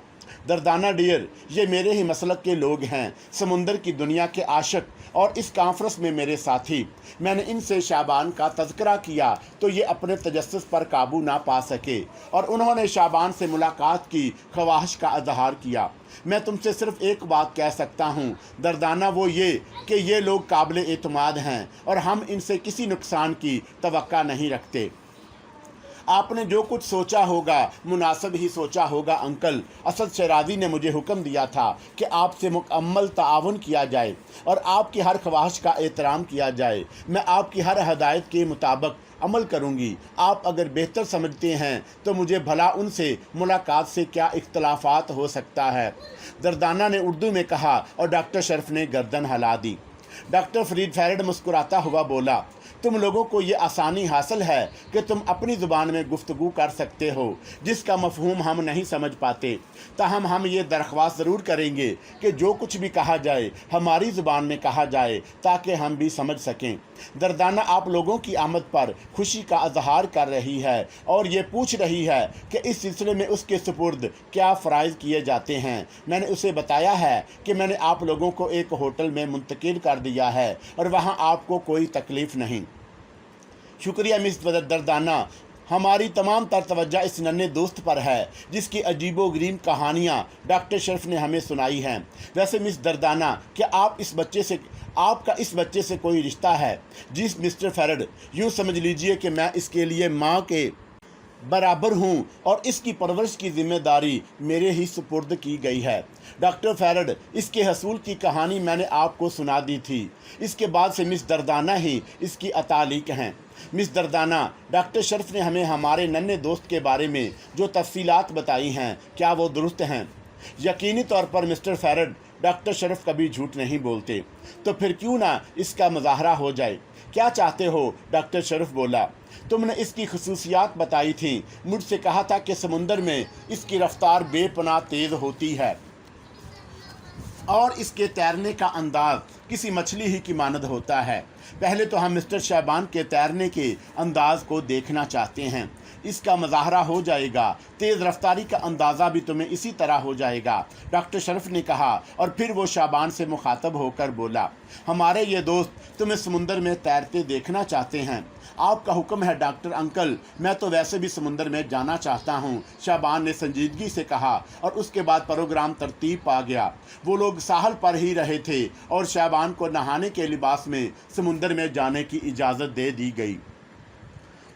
A: दर्दाना डियर, ये मेरे ही मसलक के लोग हैं, समुंदर की दुनिया के आशिक और इस कॉन्फ्रेंस में मेरे साथी। मैंने इनसे शाबान का तज़किरा किया तो ये अपने तजस्सुस पर काबू ना पा सके और उन्होंने शाबान से मुलाकात की ख्वाहिश का इजहार किया। मैं तुमसे सिर्फ एक बात कह सकता हूँ दर्दाना, वो ये कि ये लोग काबिल एतमाद हैं और हम इनसे किसी नुकसान की तवक्का नहीं रखते। आपने जो कुछ सोचा होगा मुनासिब ही सोचा होगा अंकल। असद शराजी ने मुझे हुक्म दिया था कि आपसे मुकम्मल ताआवुन किया जाए और आपकी हर ख्वाहिश का एहतराम किया जाए। मैं आपकी हर हदायत के मुताबिक अमल करूंगी। आप अगर बेहतर समझते हैं तो मुझे भला उनसे मुलाकात से क्या इख्तलाफात हो सकता है। दर्दाना ने उर्दू में कहा और डॉक्टर शरीफ ने गर्दन हिला दी। डॉक्टर फरीद फेरड मुस्कुराता हुआ बोला, तुम लोगों को ये आसानी हासिल है कि तुम अपनी ज़ुबान में गुफ्तगू कर सकते हो जिसका मफहूम हम नहीं समझ पाते। ताहम हम ये दरख्वास्त ज़रूर करेंगे कि जो कुछ भी कहा जाए हमारी ज़ुबान में कहा जाए ताकि हम भी समझ सकें। दर्दाना आप लोगों की आमद पर खुशी का इजहार कर रही है और ये पूछ रही है कि इस सिलसिले में उसके सुपुर्द क्या फ़राइज़ किए जाते हैं। मैंने उसे बताया है कि मैंने आप लोगों को एक होटल में मुंतकिल कर दिया है और वहाँ आपको कोई तकलीफ़ नहीं। शुक्रिया मिस दर्दाना, हमारी तमाम तर तवज्जो इस नन्हे दोस्त पर है जिसकी अजीबो गरीब कहानियाँ डॉक्टर शरीफ ने हमें सुनाई हैं। वैसे मिस दर्दाना, क्या आपका इस बच्चे से कोई रिश्ता है? जी मिस्टर फेरड, यूँ समझ लीजिए कि मैं इसके लिए माँ के बराबर हूँ और इसकी परवरिश की जिम्मेदारी मेरे ही सुपुर्द की गई है। डॉक्टर फेरड, इसके हसूल की कहानी मैंने आपको सुना दी थी। इसके बाद से मिस दर्दाना ही इसकी अतालिक हैं। मिस दर्दाना, डॉक्टर शरीफ ने हमें हमारे नन्हे दोस्त के बारे में जो तफसीलात बताई हैं, क्या वो दुरुस्त हैं? यकीनी तौर पर मिस्टर फेरड, डॉक्टर शरीफ कभी झूठ नहीं बोलते, तो फिर क्यों ना इसका मुजाहरा हो जाए। क्या चाहते हो? डॉक्टर शरीफ बोला, तुमने इसकी खसूसियात बताई थी। मुझसे कहा था कि समुंदर में इसकी रफ्तार बेपनाह तेज़ होती है और इसके तैरने का अंदाज किसी मछली ही की मानद होता है। पहले तो हम मिस्टर शाबान के तैरने के अंदाज को देखना चाहते हैं। इसका मुजाहरा हो जाएगा, तेज़ रफ्तारी का अंदाज़ा भी तुम्हें इसी तरह हो जाएगा, डॉक्टर शरीफ ने कहा और फिर वो शाबान से मुखातब होकर बोला, हमारे ये दोस्त तुम्हें समुंदर में तैरते देखना चाहते हैं। आपका हुक्म है डॉक्टर अंकल, मैं तो वैसे भी समुंदर में जाना चाहता हूँ, शाबान ने संजीदगी से कहा और उसके बाद प्रोग्राम तरतीब पा गया। वो लोग साहल पर ही रहे थे और शाबान को नहाने के लिबास में समुंदर में जाने की इजाज़त दे दी गई।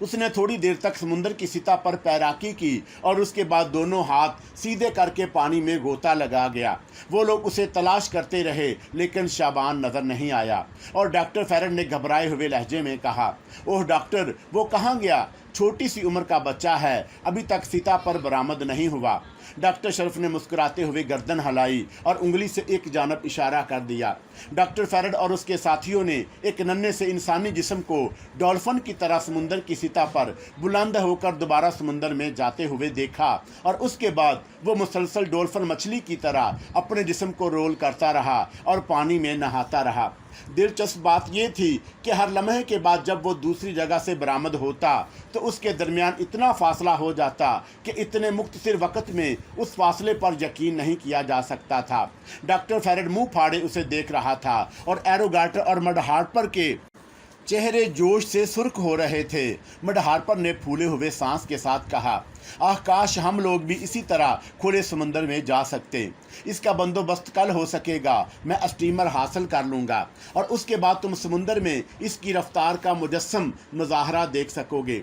A: उसने थोड़ी देर तक समुद्र की सतह पर तैराकी की और उसके बाद दोनों हाथ सीधे करके पानी में गोता लगा गया। वो लोग उसे तलाश करते रहे लेकिन शाबान नजर नहीं आया और डॉक्टर फेरड ने घबराए हुए लहजे में कहा, ओह डॉक्टर, वो कहाँ गया? छोटी सी उम्र का बच्चा है, अभी तक सतह पर बरामद नहीं हुआ। डॉक्टर शरीफ ने मुस्कुराते हुए गर्दन हिलाई और उंगली से एक जानब इशारा कर दिया। डॉक्टर फेरड और उसके साथियों ने एक नन्हे से इंसानी जिस्म को डॉल्फिन की तरह समुद्र की सतह पर बुलंद होकर दोबारा समुद्र में जाते हुए देखा और उसके बाद वो मुसलसल डॉल्फिन मछली की तरह अपने जिस्म को रोल करता रहा और पानी में नहाता रहा। दिलचस्प बात यह थी कि हर लम्हे के बाद जब वो दूसरी जगह से बरामद होता तो उसके दरमियान इतना फासला हो जाता कि इतने मुख्तसर वक्त में उस फासले पर यकीन नहीं किया जा सकता था। डॉक्टर फेरड मुंह फाड़े उसे देख रहा था और एरो गार्टर और मड हार्पर के चेहरे जोश से सुर्ख हो रहे थे। मड हार्पर ने फूले हुए सांस के साथ कहा, आह काश हम लोग भी इसी तरह खुले समुद्र में जा सकते। इसका बंदोबस्त कल हो सकेगा, मैं स्टीमर हासिल कर लूँगा और उसके बाद तुम समुद्र में इसकी रफ्तार का मुजस्सम मुजाहरा देख सकोगे।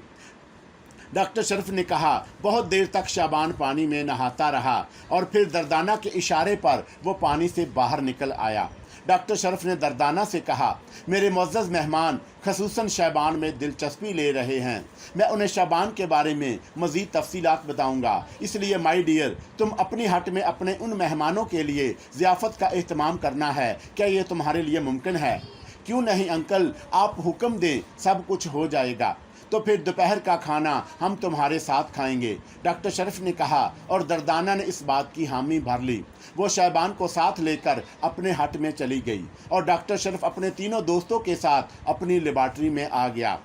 A: डॉक्टर शरीफ ने कहा। बहुत देर तक शाबान पानी में नहाता रहा और फिर दर्दाना के इशारे पर वो पानी से बाहर निकल आया। डॉक्टर शरीफ ने दर्दाना से कहा, मेरे मुअज़्ज़ज़ मेहमान खसूसन शाबान में दिलचस्पी ले रहे हैं, मैं उन्हें शाबान के बारे में मज़ीद तफसीलात बताऊंगा, इसलिए माई डियर तुम अपनी हट में अपने उन मेहमानों के लिए ज़ियाफ़त का एहतमाम करना है। क्या ये तुम्हारे लिए मुमकिन है? क्यों नहीं अंकल, आप हुक्म दें, सब कुछ हो जाएगा। तो फिर दोपहर का खाना हम तुम्हारे साथ खाएंगे, डॉक्टर शरीफ ने कहा और दर्दाना ने इस बात की हामी भर ली। वो शाबान को साथ लेकर अपने हट में चली गई और डॉक्टर शरीफ अपने तीनों दोस्तों के साथ अपनी लेबॉर्ट्री में आ गया।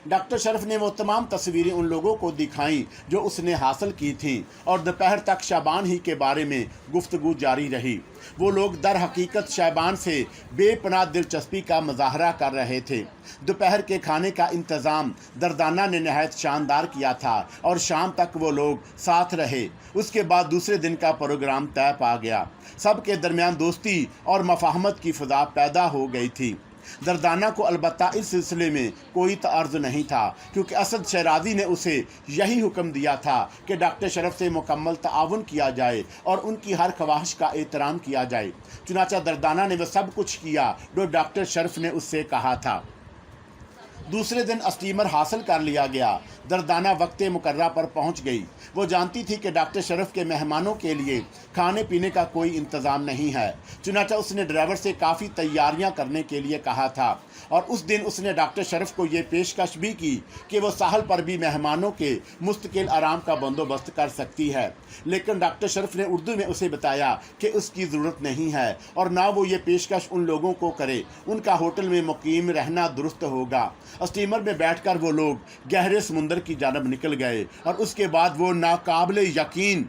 A: डॉक्टर शरीफ ने वो तमाम तस्वीरें उन लोगों को दिखाईं जो उसने हासिल की थीं और दोपहर तक शाबान ही के बारे में गुफ्तगू जारी रही। वो लोग दर हकीकत शाबान से बेपनाह दिलचस्पी का मुजाहरा कर रहे थे। दोपहर के खाने का इंतज़ाम दर्दाना ने नहायत शानदार किया था और शाम तक वो लोग साथ रहे। उसके बाद दूसरे दिन का प्रोग्राम तय पा गया। सब के दरमियान दोस्ती और मफाहमत की फ़िज़ा पैदा हो गई थी। दर्दाना को अलबत्ता इस सिलसिले में कोई तअर्ज़ नहीं था, क्योंकि असद शराजी ने उसे यही हुक्म दिया था कि डॉक्टर शरीफ से मुकम्मल ताउन किया जाए और उनकी हर ख्वाहिश का एहतराम किया जाए। चुनांचे दर्दाना ने वह सब कुछ किया जो डॉक्टर शरीफ ने उससे कहा था। दूसरे दिन स्टीमर हासिल कर लिया गया। दर्दाना वक्त मुकर्रा पर पहुंच गई। वो जानती थी कि डॉक्टर शरीफ के मेहमानों के लिए खाने पीने का कोई इंतज़ाम नहीं है। चुनांचे उसने ड्राइवर से काफ़ी तैयारियां करने के लिए कहा था और उस दिन उसने डॉक्टर शरीफ को ये पेशकश भी की कि वो साहल पर भी मेहमानों के मुस्तकिल आराम का बंदोबस्त कर सकती है। लेकिन डॉक्टर शरीफ ने उर्दू में उसे बताया कि उसकी ज़रूरत नहीं है और ना वो ये पेशकश उन लोगों को करे, उनका होटल में मुकीम रहना दुरुस्त होगा। स्टीमर में बैठकर वो लोग गहरे समुंदर की जानब निकल गए और उसके बाद वो नाकाबिले यकीन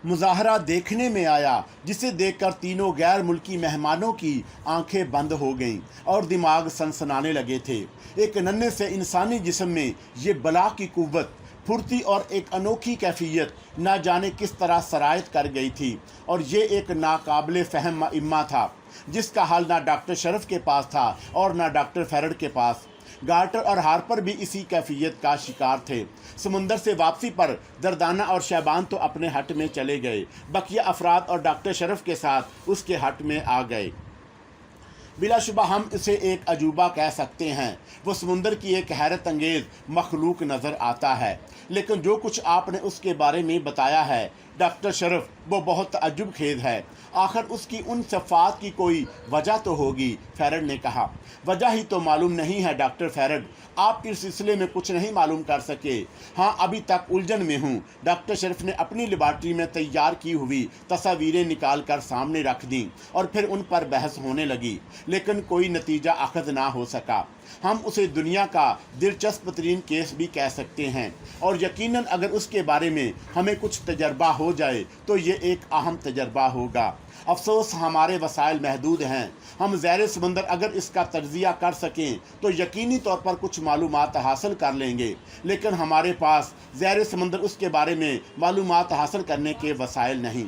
A: मुजाहरा देखने में आया, जिसे देखकर तीनों गैर मुल्की मेहमानों की आंखें बंद हो गईं और दिमाग सनसनाने लगे थे। एक नन्हे से इंसानी जिस्म में ये बला की कुव्वत, फुर्ती और एक अनोखी कैफियत ना जाने किस तरह सरायत कर गई थी और ये एक नाकाबिले फहम इम्मा था जिसका हाल ना डॉक्टर शरीफ के पास था और ना डॉक्टर फेरड के पास। गार्टर और हार्पर भी इसी कैफियत का शिकार थे। समुंदर से वापसी पर दर्दाना और शाबान तो अपने हट में चले गए, बकिया अफराद और डॉक्टर शरीफ के साथ उसके हट में आ गए। बिलाशुबा हम इसे एक अजूबा कह सकते हैं। वो समुंदर की एक हैरत अंगेज़ मखलूक नज़र आता है, लेकिन जो कुछ आपने उसके बारे में बताया है डॉक्टर शरीफ, वो बहुत तअज्जुब खेज है। आखिर उसकी उन सफ़ात की कोई वजह तो होगी, फेरड ने कहा। वजह ही तो मालूम नहीं है डॉक्टर फेरड, आप इस सिलसिले में कुछ नहीं मालूम कर सके। हाँ, अभी तक उलझन में हूँ। डॉक्टर शरीफ ने अपनी लेबॉर्ट्री में तैयार की हुई तस्वीरें निकाल कर सामने रख दी और फिर उन पर बहस होने लगी, लेकिन कोई नतीजा अखज़ ना हो सका। हम उसे दुनिया का दिलचस्प तरीन केस भी कह सकते हैं और यकीनन अगर उसके बारे में हमें कुछ तजर्बा हो जाए तो ये एक अहम तजर्बा होगा। अफसोस हमारे वसाइल महदूद हैं। हम ज़ैर समुंदर अगर इसका तज्ज़िया कर सकें तो यकीनी तौर पर कुछ मालूमात हासिल कर लेंगे, लेकिन हमारे पास ज़ैर समुंदर उसके बारे में मालूमात हासिल करने के वसाइल नहीं।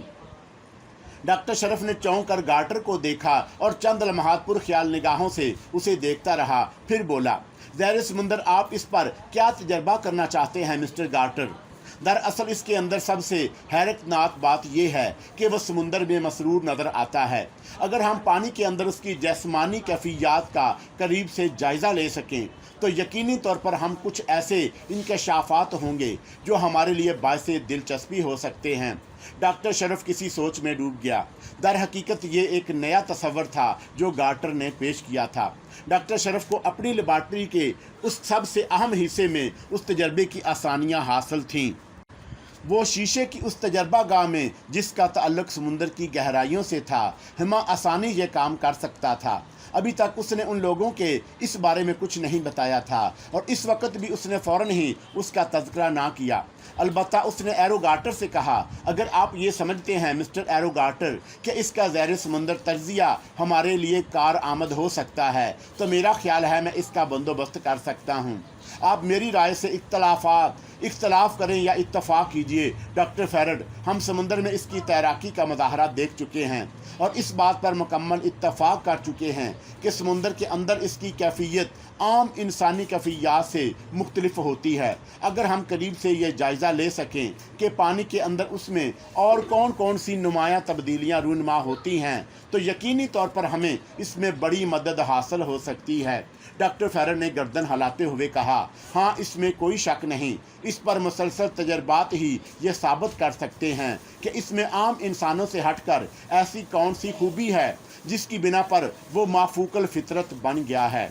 A: डॉक्टर शरफ ने चौंक कर गार्टर को देखा और चंद लम्हात पुरख्याल निगाहों से उसे देखता रहा। फिर बोला, ज़हर समुंदर, आप इस पर क्या तजर्बा करना चाहते हैं मिस्टर गार्टर? दरअसल इसके अंदर सबसे हैरतनाक बात यह है कि वह समुंदर में मसरूर नज़र आता है। अगर हम पानी के अंदर उसकी जिस्मानी कैफियत का करीब से जायज़ा ले सकें तो यकीनी तौर पर हम कुछ ऐसे इंकशाफात होंगे जो हमारे लिए बायस दिलचस्पी हो सकते हैं। डॉक्टर शरफ किसी सोच में डूब गया। दर हकीकत ये एक नया तस्वर था जो गार्टर ने पेश किया था। डॉक्टर शरफ को अपनी लेबॉर्ट्री के उस सबसे अहम हिस्से में उस तजर्बे की आसानियाँ हासिल थीं। वो शीशे की उस तजर्बा गाह में जिसका ताल्लुक समुंदर की गहराइयों से था, हिमा आसानी ये काम कर सकता था। अभी तक उसने उन लोगों के इस बारे में कुछ नहीं बताया था और इस वक्त भी उसने फ़ौरन ही उसका तज़किरा ना किया। अलबत्ता उसने एरो गार्टर से कहा, अगर आप ये समझते हैं मिस्टर एरो गार्टर कि इसका ज़हर समुंदर तज्ज़िया हमारे लिए कार आमद हो सकता है तो मेरा ख्याल है मैं इसका बंदोबस्त कर सकता हूँ। आप मेरी राय से इख्तलाफ करें या इत्तफाक कीजिए डॉक्टर फेरड, हम समुंदर में इसकी तैराकी का मुज़ाहरा देख चुके हैं और इस बात पर मुकम्मल इत्तफाक कर चुके हैं कि समुंदर के अंदर इसकी कैफियत आम इंसानी कैफियत से मुख्तलिफ होती है। अगर हम करीब से ये जायज़ा ले सकें कि पानी के अंदर उसमें और कौन कौन सी नुमायाँ तब्दीलियाँ रूनुमा होती हैं तो यकीनी तौर पर हमें इसमें बड़ी मदद हासिल हो सकती है। डॉक्टर फेरड ने गर्दन हिलाते हुए कहा, हाँ, इसमें कोई शक नहीं। इस पर मुसलसल तजर्बात ही ये साबित कर सकते हैं कि इसमें आम इंसानों से हटकर ऐसी कौन सी खूबी है जिसकी बिना पर वो माफूकल फितरत बन गया है।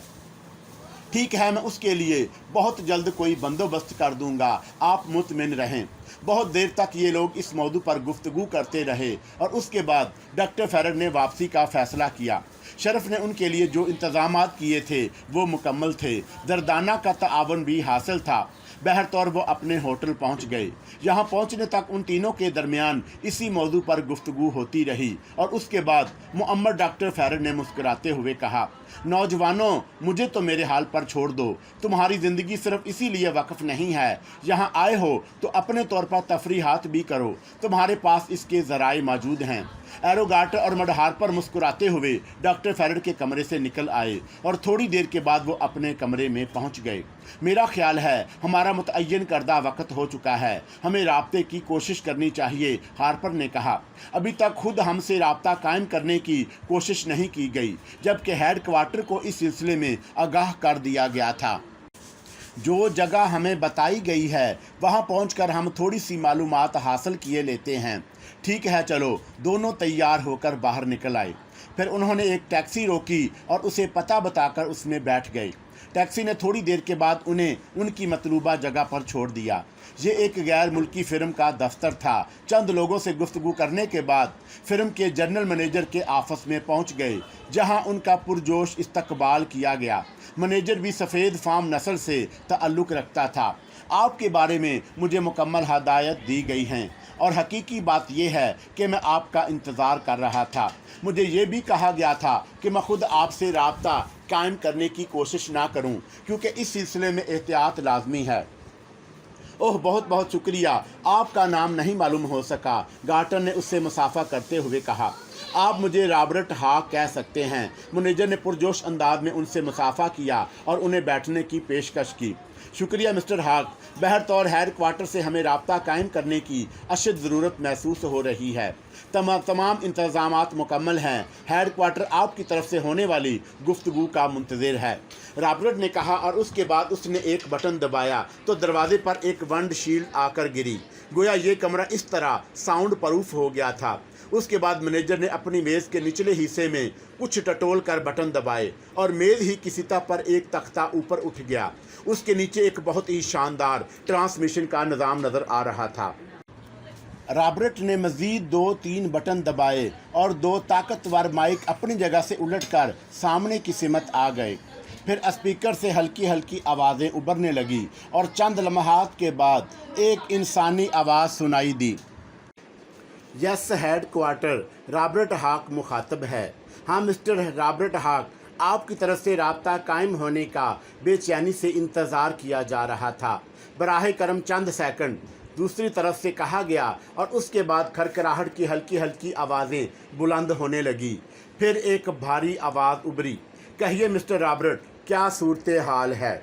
A: ठीक है, मैं उसके लिए बहुत जल्द कोई बंदोबस्त कर दूंगा, आप मुतमिन रहें। बहुत देर तक ये लोग इस मौजू पर गुफ्तगू करते रहे और उसके बाद डॉक्टर फेरड ने वापसी का फ़ैसला किया। शरफ ने उनके लिए जो इंतज़ामात किए थे वो मुकम्मल थे। दरदाना का तावन भी हासिल था। बहरतौर वो अपने होटल पहुंच गए। यहाँ पहुंचने तक उन तीनों के दरमियान इसी मौजू पर गुफ्तगू होती रही और उसके बाद मुअम्मर डॉक्टर फेरड ने मुस्कुराते हुए कहा, नौजवानों, मुझे तो मेरे हाल पर छोड़ दो। तुम्हारी ज़िंदगी सिर्फ इसीलिए वक्फ नहीं है। यहाँ आए हो तो अपने तौर पर तफरीहात भी करो। तुम्हारे पास इसके ज़राए मौजूद हैं। एरो गार्टर और मडहार पर मुस्कुराते हुए डॉक्टर फेरड के कमरे से निकल आए और थोड़ी देर के बाद वो अपने कमरे में पहुंच गए। मेरा ख्याल है हमारा मुतय्यन करदा वक्त हो चुका है, हमें राब्ते की कोशिश करनी चाहिए, हार्पर ने कहा। अभी तक खुद हमसे राब्ता कायम करने की कोशिश नहीं की गई, जबकि हेड क्वार्टर को इस सिलसिले में आगाह कर दिया गया था। जो जगह हमें बताई गई है वहाँ पहुंचकर हम थोड़ी सी मालूमात हासिल किए लेते हैं। ठीक है, चलो। दोनों तैयार होकर बाहर निकल आए। फिर उन्होंने एक टैक्सी रोकी और उसे पता बताकर उसमें बैठ गए। टैक्सी ने थोड़ी देर के बाद उन्हें उनकी मतलूबा जगह पर छोड़ दिया। ये एक गैर मुल्की फ़िल्म का दफ्तर था। चंद लोगों से गुफ्तगू करने के बाद फ़िल्म के जनरल मैनेजर के ऑफिस में पहुंच गए, जहां उनका पुरजोश इस्तकबाल किया गया। मैनेजर भी सफ़ेद फार्म नस्ल से ताल्लुक़ रखता था। आपके बारे में मुझे मुकम्मल हदायत दी गई हैं और हकीकी बात यह है कि मैं आपका इंतज़ार कर रहा था। मुझे ये भी कहा गया था कि मैं खुद आपसे राब्ता कायम करने की कोशिश ना करूं, क्योंकि इस सिलसिले में एहतियात लाजमी है। ओह, बहुत बहुत शुक्रिया, आपका नाम नहीं मालूम हो सका, गार्टर ने उससे मुसाफा करते हुए कहा। आप मुझे रॉबर्ट हाक कह सकते हैं। मैनेजर ने पुरजोश अंदाज में उनसे मुसाफा किया और उन्हें बैठने की पेशकश की। शुक्रिया मिस्टर हाक, बहरतौर हेड क्वार्टर से हमें राब्ता कायम करने की अशद ज़रूरत महसूस हो रही है। तमाम इंतज़ामात मुकम्मल हैं। हेड क्वार्टर आपकी तरफ से होने वाली गुफ्तगू का मुंतज़िर है, रॉबर्ट ने कहा और उसके बाद उसने एक बटन दबाया तो दरवाजे पर एक विंड शील्ड आकर गिरी। गोया ये कमरा इस तरह साउंड प्रूफ हो गया था। उसके बाद मैनेजर ने अपनी मेज़ के निचले हिस्से में कुछ टटोल कर बटन दबाए और मेज़ ही की सतह पर एक तख्ता ऊपर उठ गया। उसके नीचे एक बहुत ही शानदार ट्रांसमिशन का निज़ाम नज़र आ रहा था। रॉबर्ट ने मज़ीद 2-3 बटन दबाए और 2 ताकतवर माइक अपनी जगह से उलटकर सामने की सिमत आ गए। फिर स्पीकर से हल्की हल्की आवाज़ें उभरने लगी और चंद लम्हात के बाद एक इंसानी आवाज़ सुनाई दी। यस हेड क्वार्टर, रॉबर्ट हाक मुखातब है। हाँ मिस्टर रॉबर्ट हाक, आपकी तरफ से राब्ता कायम होने का बेचैनी से इंतज़ार किया जा रहा था। बराह करम चंद सेकंड, दूसरी तरफ से कहा गया और उसके बाद खड़खड़ाहट की हल्की हल्की आवाज़ें बुलंद होने लगी। फिर एक भारी आवाज़ उभरी, कहिए मिस्टर रॉबर्ट, क्या सूरत हाल है?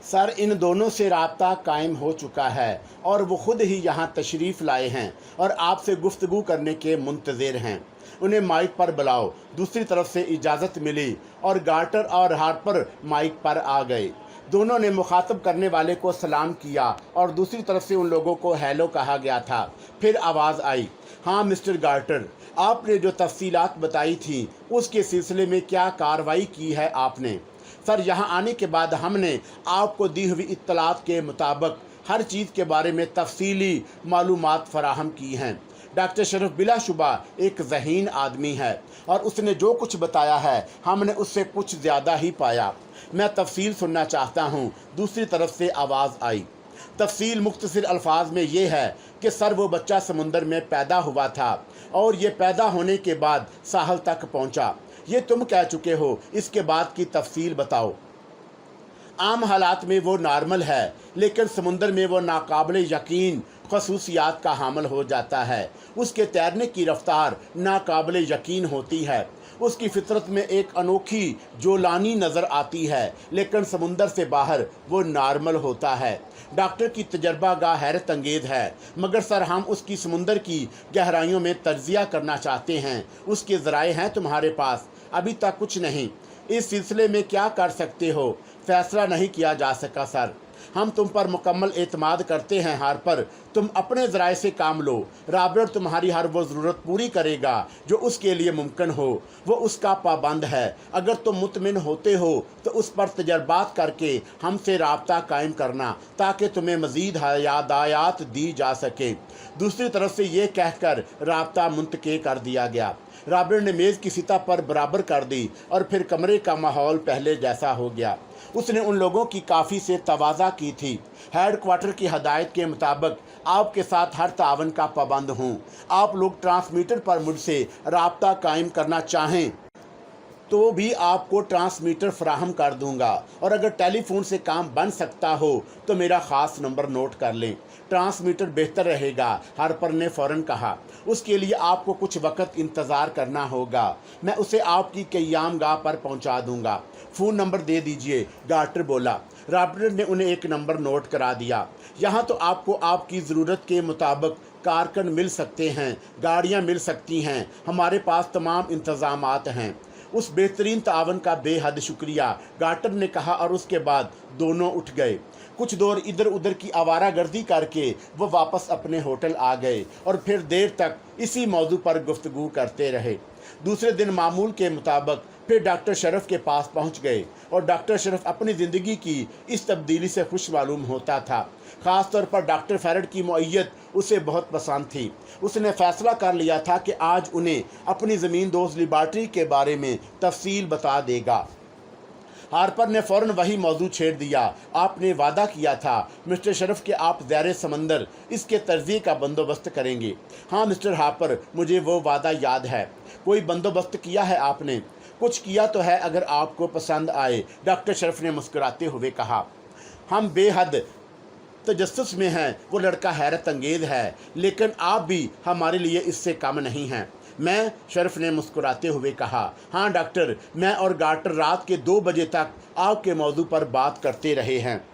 A: सर, इन दोनों से राब्ता कायम हो चुका है और वो खुद ही यहाँ तशरीफ़ लाए हैं और आपसे गुफ्तगू करने के मुंतज़िर हैं। उन्हें माइक पर बुलाओ। दूसरी तरफ से इजाज़त मिली और गार्टर और हार्पर माइक पर आ गए। दोनों ने मुखातब करने वाले को सलाम किया और दूसरी तरफ से उन लोगों को हेलो कहा गया था। फिर आवाज़ आई, हाँ मिस्टर गार्टर, आपने जो तफसीलात बताई थी उसके सिलसिले में क्या कार्रवाई की है आपने? सर, यहाँ आने के बाद हमने आपको दी हुई इत्तलात के मुताबिक हर चीज़ के बारे में तफसीली मालूमात फराहम की हैं। डॉक्टर शरीफ बिलाशुबा एक ज़हीन आदमी है और उसने जो कुछ बताया है हमने उससे कुछ ज़्यादा ही पाया। मैं तफसील सुनना चाहता हूँ। दूसरी तरफ से आवाज़ आई। तफसील मुख्तसर अल्फाज में ये है कि सर, वो बच्चा समुंदर में पैदा हुआ था और ये पैदा होने के बाद साहल तक पहुँचा। ये तुम कह चुके हो, इसके बाद की तफसील बताओ। आम हालात में वो नॉर्मल है, लेकिन समुंदर में वो नाकाबिल यकीन खसूसियात का हामिल हो जाता है। उसके तैरने की रफ्तार नाकाबिल यकीन होती है। उसकी फितरत में एक अनोखी जोलानी नज़र आती है, लेकिन समुंदर से बाहर वो नॉर्मल होता है। डॉक्टर की तजर्बा गाह हैरत अंगेज़ है, मगर सर हम उसकी समुंदर की गहराइयों में तज्जिया करना चाहते हैं। उसके ज़राए हैं तुम्हारे पास? अभी तक कुछ नहीं। इस सिलसिले में क्या कर सकते हो फैसला नहीं किया जा सका सर। हम तुम पर मुकम्मल एतमाद करते हैं हार्पर, तुम अपने ज़राए से काम लो। रॉबर्ट तुम्हारी हर वो ज़रूरत पूरी करेगा जो उसके लिए मुमकिन हो, वो उसका पाबंद है। अगर तुम मुतमिन होते हो तो उस पर तजर्बात करके हमसे राब्ता कायम करना ताकि तुम्हें मज़ीद हदायत दी जा सके। दूसरी तरफ से ये कहकर राब्ता मुंतके कर दिया गया। रॉबर्ट ने मेज़ की सतह पर बराबर कर दी और फिर कमरे का माहौल पहले जैसा हो गया। उसने उन लोगों की काफ़ी से तवाज़ा की थी। हेड क्वार्टर की हदायत के मुताबिक आपके साथ हर तावन का पाबंद हूँ। आप लोग ट्रांसमीटर पर मुझसे राब्ता कायम करना चाहें तो भी आपको ट्रांसमीटर फराहम कर दूंगा, और अगर टेलीफोन से काम बन सकता हो तो मेरा ख़ास नंबर नोट कर लें। ट्रांसमीटर बेहतर रहेगा, हार्पर ने फ़ौरन कहा। उसके लिए आपको कुछ वक्त इंतज़ार करना होगा। मैं उसे आपकी क़यामगाह पर पहुंचा दूंगा। फ़ोन नंबर दे दीजिए, गार्टर बोला। रॉबर्ट ने उन्हें एक नंबर नोट करा दिया। यहाँ तो आपको आपकी ज़रूरत के मुताबिक कारकुन मिल सकते हैं, गाड़ियाँ मिल सकती हैं, हमारे पास तमाम इंतज़ामात हैं। उस बेहतरीन तावन का बेहद शुक्रिया, गार्टर ने कहा, और उसके बाद दोनों उठ गए। कुछ देर इधर उधर की आवारागर्दी करके वो वापस अपने होटल आ गए और फिर देर तक इसी मौजू पर गुफ्तगू करते रहे। दूसरे दिन मामूल के मुताबिक फिर डॉक्टर शरीफ के पास पहुंच गए और डॉक्टर शरीफ अपनी ज़िंदगी की इस तब्दीली से खुश मालूम होता था। ख़ास तौर पर डॉक्टर फेरड की मुअय्यद उसे बहुत पसंद थी। उसने फ़ैसला कर लिया था कि आज उन्हें अपनी ज़मीन दोस्त लिबर्टी के बारे में तफसील बता देगा। हार्पर ने फ़ौरन वही मौजू छेड़ दिया। आपने वादा किया था मिस्टर शरीफ कि आप ज़ैर समंदर इसके तर्ज़िए का बंदोबस्त करेंगे। हाँ मिस्टर हार्पर, मुझे वो वादा याद है। कोई बंदोबस्त किया है आपने? कुछ किया तो है, अगर आपको पसंद आए, डॉक्टर शरीफ ने मुस्कुराते हुए कहा। हम बेहद तजस्सुस में हैं। वो लड़का हैरत अंगेज़ है, लेकिन आप भी हमारे लिए इससे कम नहीं हैं। मैं, शरीफ ने मुस्कुराते हुए कहा। हाँ डॉक्टर, मैं और गार्टर रात के 2 बजे तक आपके मौजू पर बात करते रहे हैं।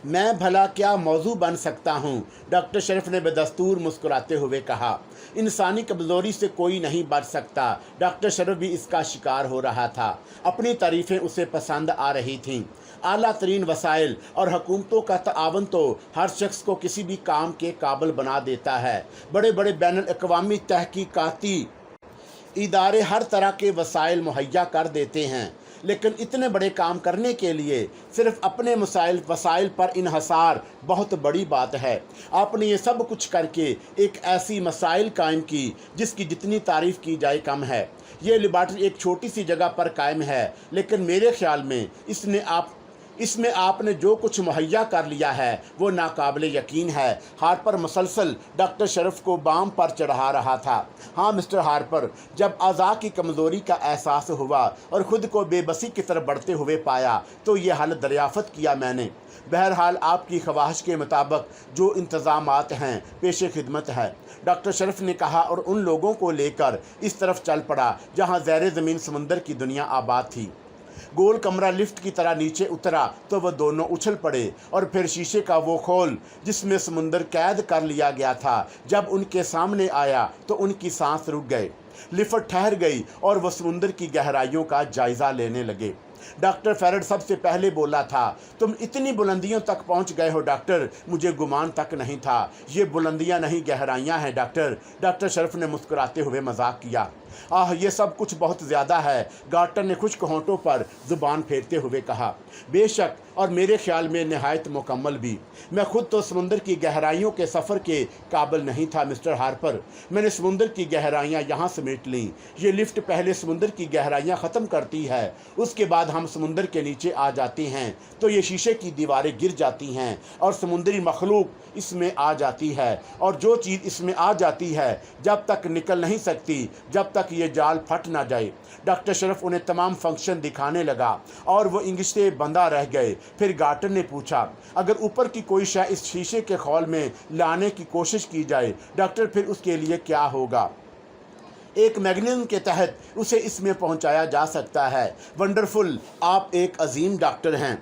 A: मैं भला क्या मौजू बन सकता हूँ? डॉक्टर शरीफ ने बदस्तूर मुस्कुराते हुए कहा। इंसानी कमज़ोरी से कोई नहीं बच सकता। डॉक्टर शरीफ भी इसका शिकार हो रहा था। अपनी तारीफ़ें उसे पसंद आ रही थीं। आला तरीन वसाइल और हुकूमतों का तावन तो हर शख्स को किसी भी काम के काबिल बना देता है। बड़े बड़े बैनुल अक़वामी तहकीकाती इदारे हर तरह के वसाइल मुहैया कर देते हैं, लेकिन इतने बड़े काम करने के लिए सिर्फ अपने वसाइल पर इन्हसार बहुत बड़ी बात है। आपने ये सब कुछ करके एक ऐसी मसाइल कायम की जिसकी जितनी तारीफ़ की जाए कम है। ये लिबर्टी एक छोटी सी जगह पर कायम है, लेकिन मेरे ख्याल में इसने اس میں آپ نے جو کچھ مہیا کر لیا ہے وہ ناقابل یقین ہے۔ ہارپر مسلسل ڈاکٹر شرف کو بام پر چڑھا رہا تھا۔ ہاں مسٹر ہارپر، جب اعضاء کی کمزوری کا احساس ہوا اور خود کو بے بسی کی طرف بڑھتے ہوئے پایا تو یہ حل دریافت کیا میں نے۔ بہرحال آپ کی خواہش کے مطابق جو انتظامات ہیں پیش خدمت ہے، ڈاکٹر شرف نے کہا اور ان لوگوں کو لے کر اس طرف چل پڑا جہاں زیر زمین سمندر کی دنیا آباد تھی۔ گول کمرہ لفٹ کی طرح نیچے اترا تو وہ دونوں اچھل پڑے اور پھر شیشے کا وہ خول جس میں سمندر قید کر لیا گیا تھا جب ان کے سامنے آیا تو ان کی سانس رک گئے۔ لفٹ ٹھہر گئی اور وہ سمندر کی گہرائیوں کا جائزہ لینے لگے۔ ڈاکٹر فیرڈ سب سے پہلے بولا تھا، تم اتنی بلندیوں تک پہنچ گئے ہو ڈاکٹر، مجھے گمان تک نہیں تھا۔ یہ بلندیاں نہیں گہرائیاں ہیں ڈاکٹر۔ ڈاکٹر شرف نے مسکراتے ہوئے مذاق کیا۔ یہ سب کچھ بہت زیادہ ہے، گارٹر نے خشک ہونٹوں پر زبان پھیرتے ہوئے کہا۔ بے شک، اور میرے خیال میں نہایت مکمل بھی۔ میں خود تو سمندر کی گہرائیوں کے سفر کے قابل نہیں تھا مسٹر ہارپر۔ میں نے سمندر کی گہرائیاں یہاں سمیٹ لیں۔ یہ لفٹ پہلے سمندر کی گہرائیاں ختم کرتی ہے، اس کے بعد ہم سمندر کے نیچے آ جاتے ہیں تو یہ شیشے کی دیواریں گر جاتی ہیں اور سمندری مخلوق اس میں آ جاتی ہے، اور جو چیز اس میں آ جاتی ہے جب تک نکل نہیں سکتی جب تک یہ جال پھٹ نہ جائے۔ ڈاکٹر شرف انہیں تمام فنکشن دکھانے لگا اور وہ انگشتے بندہ رہ گئے۔ پھر گارٹر نے پوچھا، اگر اوپر کی کوئی شے اس شیشے کے خول میں لانے کی کوشش کی جائے ڈاکٹر، پھر اس کے لیے کیا ہوگا؟ ایک میگنزم کے تحت اسے اس میں پہنچایا جا سکتا ہے۔ ونڈرفل، آپ ایک عظیم ڈاکٹر ہیں۔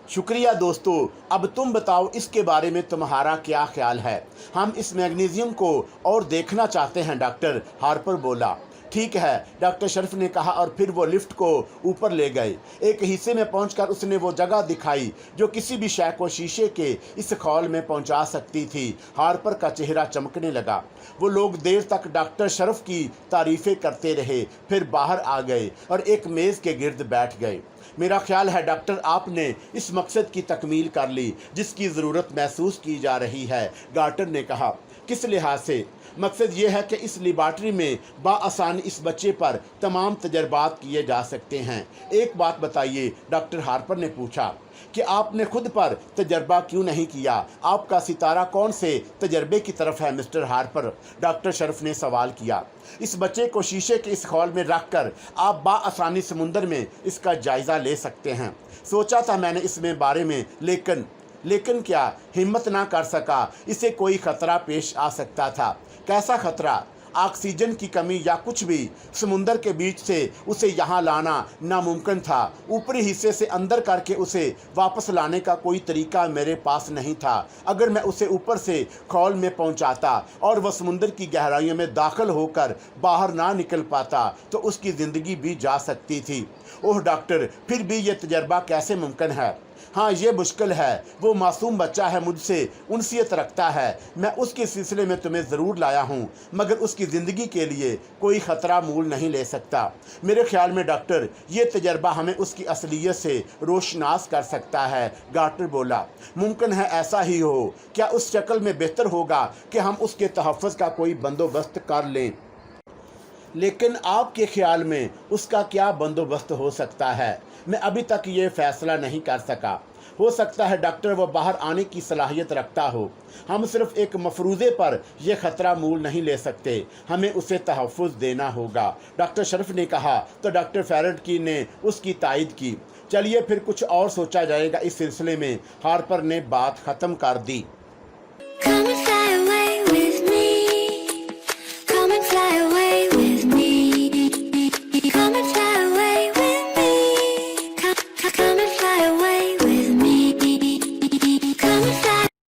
A: شکریہ دوستو، اب تم بتاؤ اس کے بارے میں تمہارا کیا خیال ہے؟ ہم اس میگنیزیم کو اور دیکھنا چاہتے ہیں ڈاکٹر، ہارپر بولا۔ ٹھیک ہے، ڈاکٹر شرف نے کہا اور پھر وہ لفٹ کو اوپر لے گئے۔ ایک حصے میں پہنچ کر اس نے وہ جگہ دکھائی جو کسی بھی شے کو شیشے کے اس خول میں پہنچا سکتی تھی۔ ہارپر کا چہرہ چمکنے لگا۔ وہ لوگ دیر تک ڈاکٹر شرف کی تعریفیں کرتے رہے، پھر باہر آ گئے اور ایک میز کے گرد بیٹھ گئے۔ میرا خیال ہے ڈاکٹر، آپ نے اس مقصد کی تکمیل کر لی جس کی ضرورت محسوس کی جا رہی ہے، گارٹر نے کہا۔ کس لحاظ سے؟ مقصد یہ ہے کہ اس لیبارٹری میں بآسانی اس بچے پر تمام تجربات کیے جا سکتے ہیں۔ ایک بات بتائیے، ڈاکٹر ہارپر نے پوچھا، کہ آپ نے خود پر تجربہ کیوں نہیں کیا؟ آپ کا ستارہ کون سے تجربے کی طرف ہے مسٹر ہارپر؟ ڈاکٹر شرف نے سوال کیا۔ اس بچے کو شیشے کے اس خول میں رکھ کر آپ بآسانی سمندر میں اس کا جائزہ لے سکتے ہیں۔ سوچا تھا میں نے اس میں بارے میں، لیکن کیا ہمت نہ کر سکا۔ اسے کوئی خطرہ پیش آ سکتا تھا۔ کیسا خطرہ؟ آکسیجن کی کمی یا کچھ بھی؟ سمندر کے بیچ سے اسے یہاں لانا ناممکن تھا۔ اوپری حصے سے اندر کر کے اسے واپس لانے کا کوئی طریقہ میرے پاس نہیں تھا۔ اگر میں اسے اوپر سے خول میں پہنچاتا اور وہ سمندر کی گہرائیوں میں داخل ہو کر باہر نہ نکل پاتا تو اس کی زندگی بھی جا سکتی تھی۔ اوہ ڈاکٹر، پھر بھی یہ تجربہ کیسے ممکن ہے؟ ہاں، یہ مشکل ہے۔ وہ معصوم بچہ ہے، مجھ سے انسیت رکھتا ہے۔ میں اس کے سلسلے میں تمہیں ضرور لایا ہوں، مگر اس کی زندگی کے لیے کوئی خطرہ مول نہیں لے سکتا۔ میرے خیال میں ڈاکٹر، یہ تجربہ ہمیں اس کی اصلیت سے روشناس کر سکتا ہے، گارٹر بولا۔ ممکن ہے ایسا ہی ہو۔ کیا اس شکل میں بہتر ہوگا کہ ہم اس کے تحفظ کا کوئی بندوبست کر لیں؟ لیکن آپ کے خیال میں اس کا کیا بندوبست ہو سکتا ہے؟ میں ابھی تک یہ فیصلہ نہیں کر سکا۔ ہو سکتا ہے ڈاکٹر وہ باہر آنے کی صلاحیت رکھتا ہو۔ ہم صرف ایک مفروضے پر یہ خطرہ مول نہیں لے سکتے، ہمیں اسے تحفظ دینا ہوگا، ڈاکٹر شرف نے کہا تو ڈاکٹر فیرڈ نے اس کی تائید کی۔ چلیے پھر کچھ اور سوچا جائے گا اس سلسلے میں، ہارپر نے بات ختم کر دی۔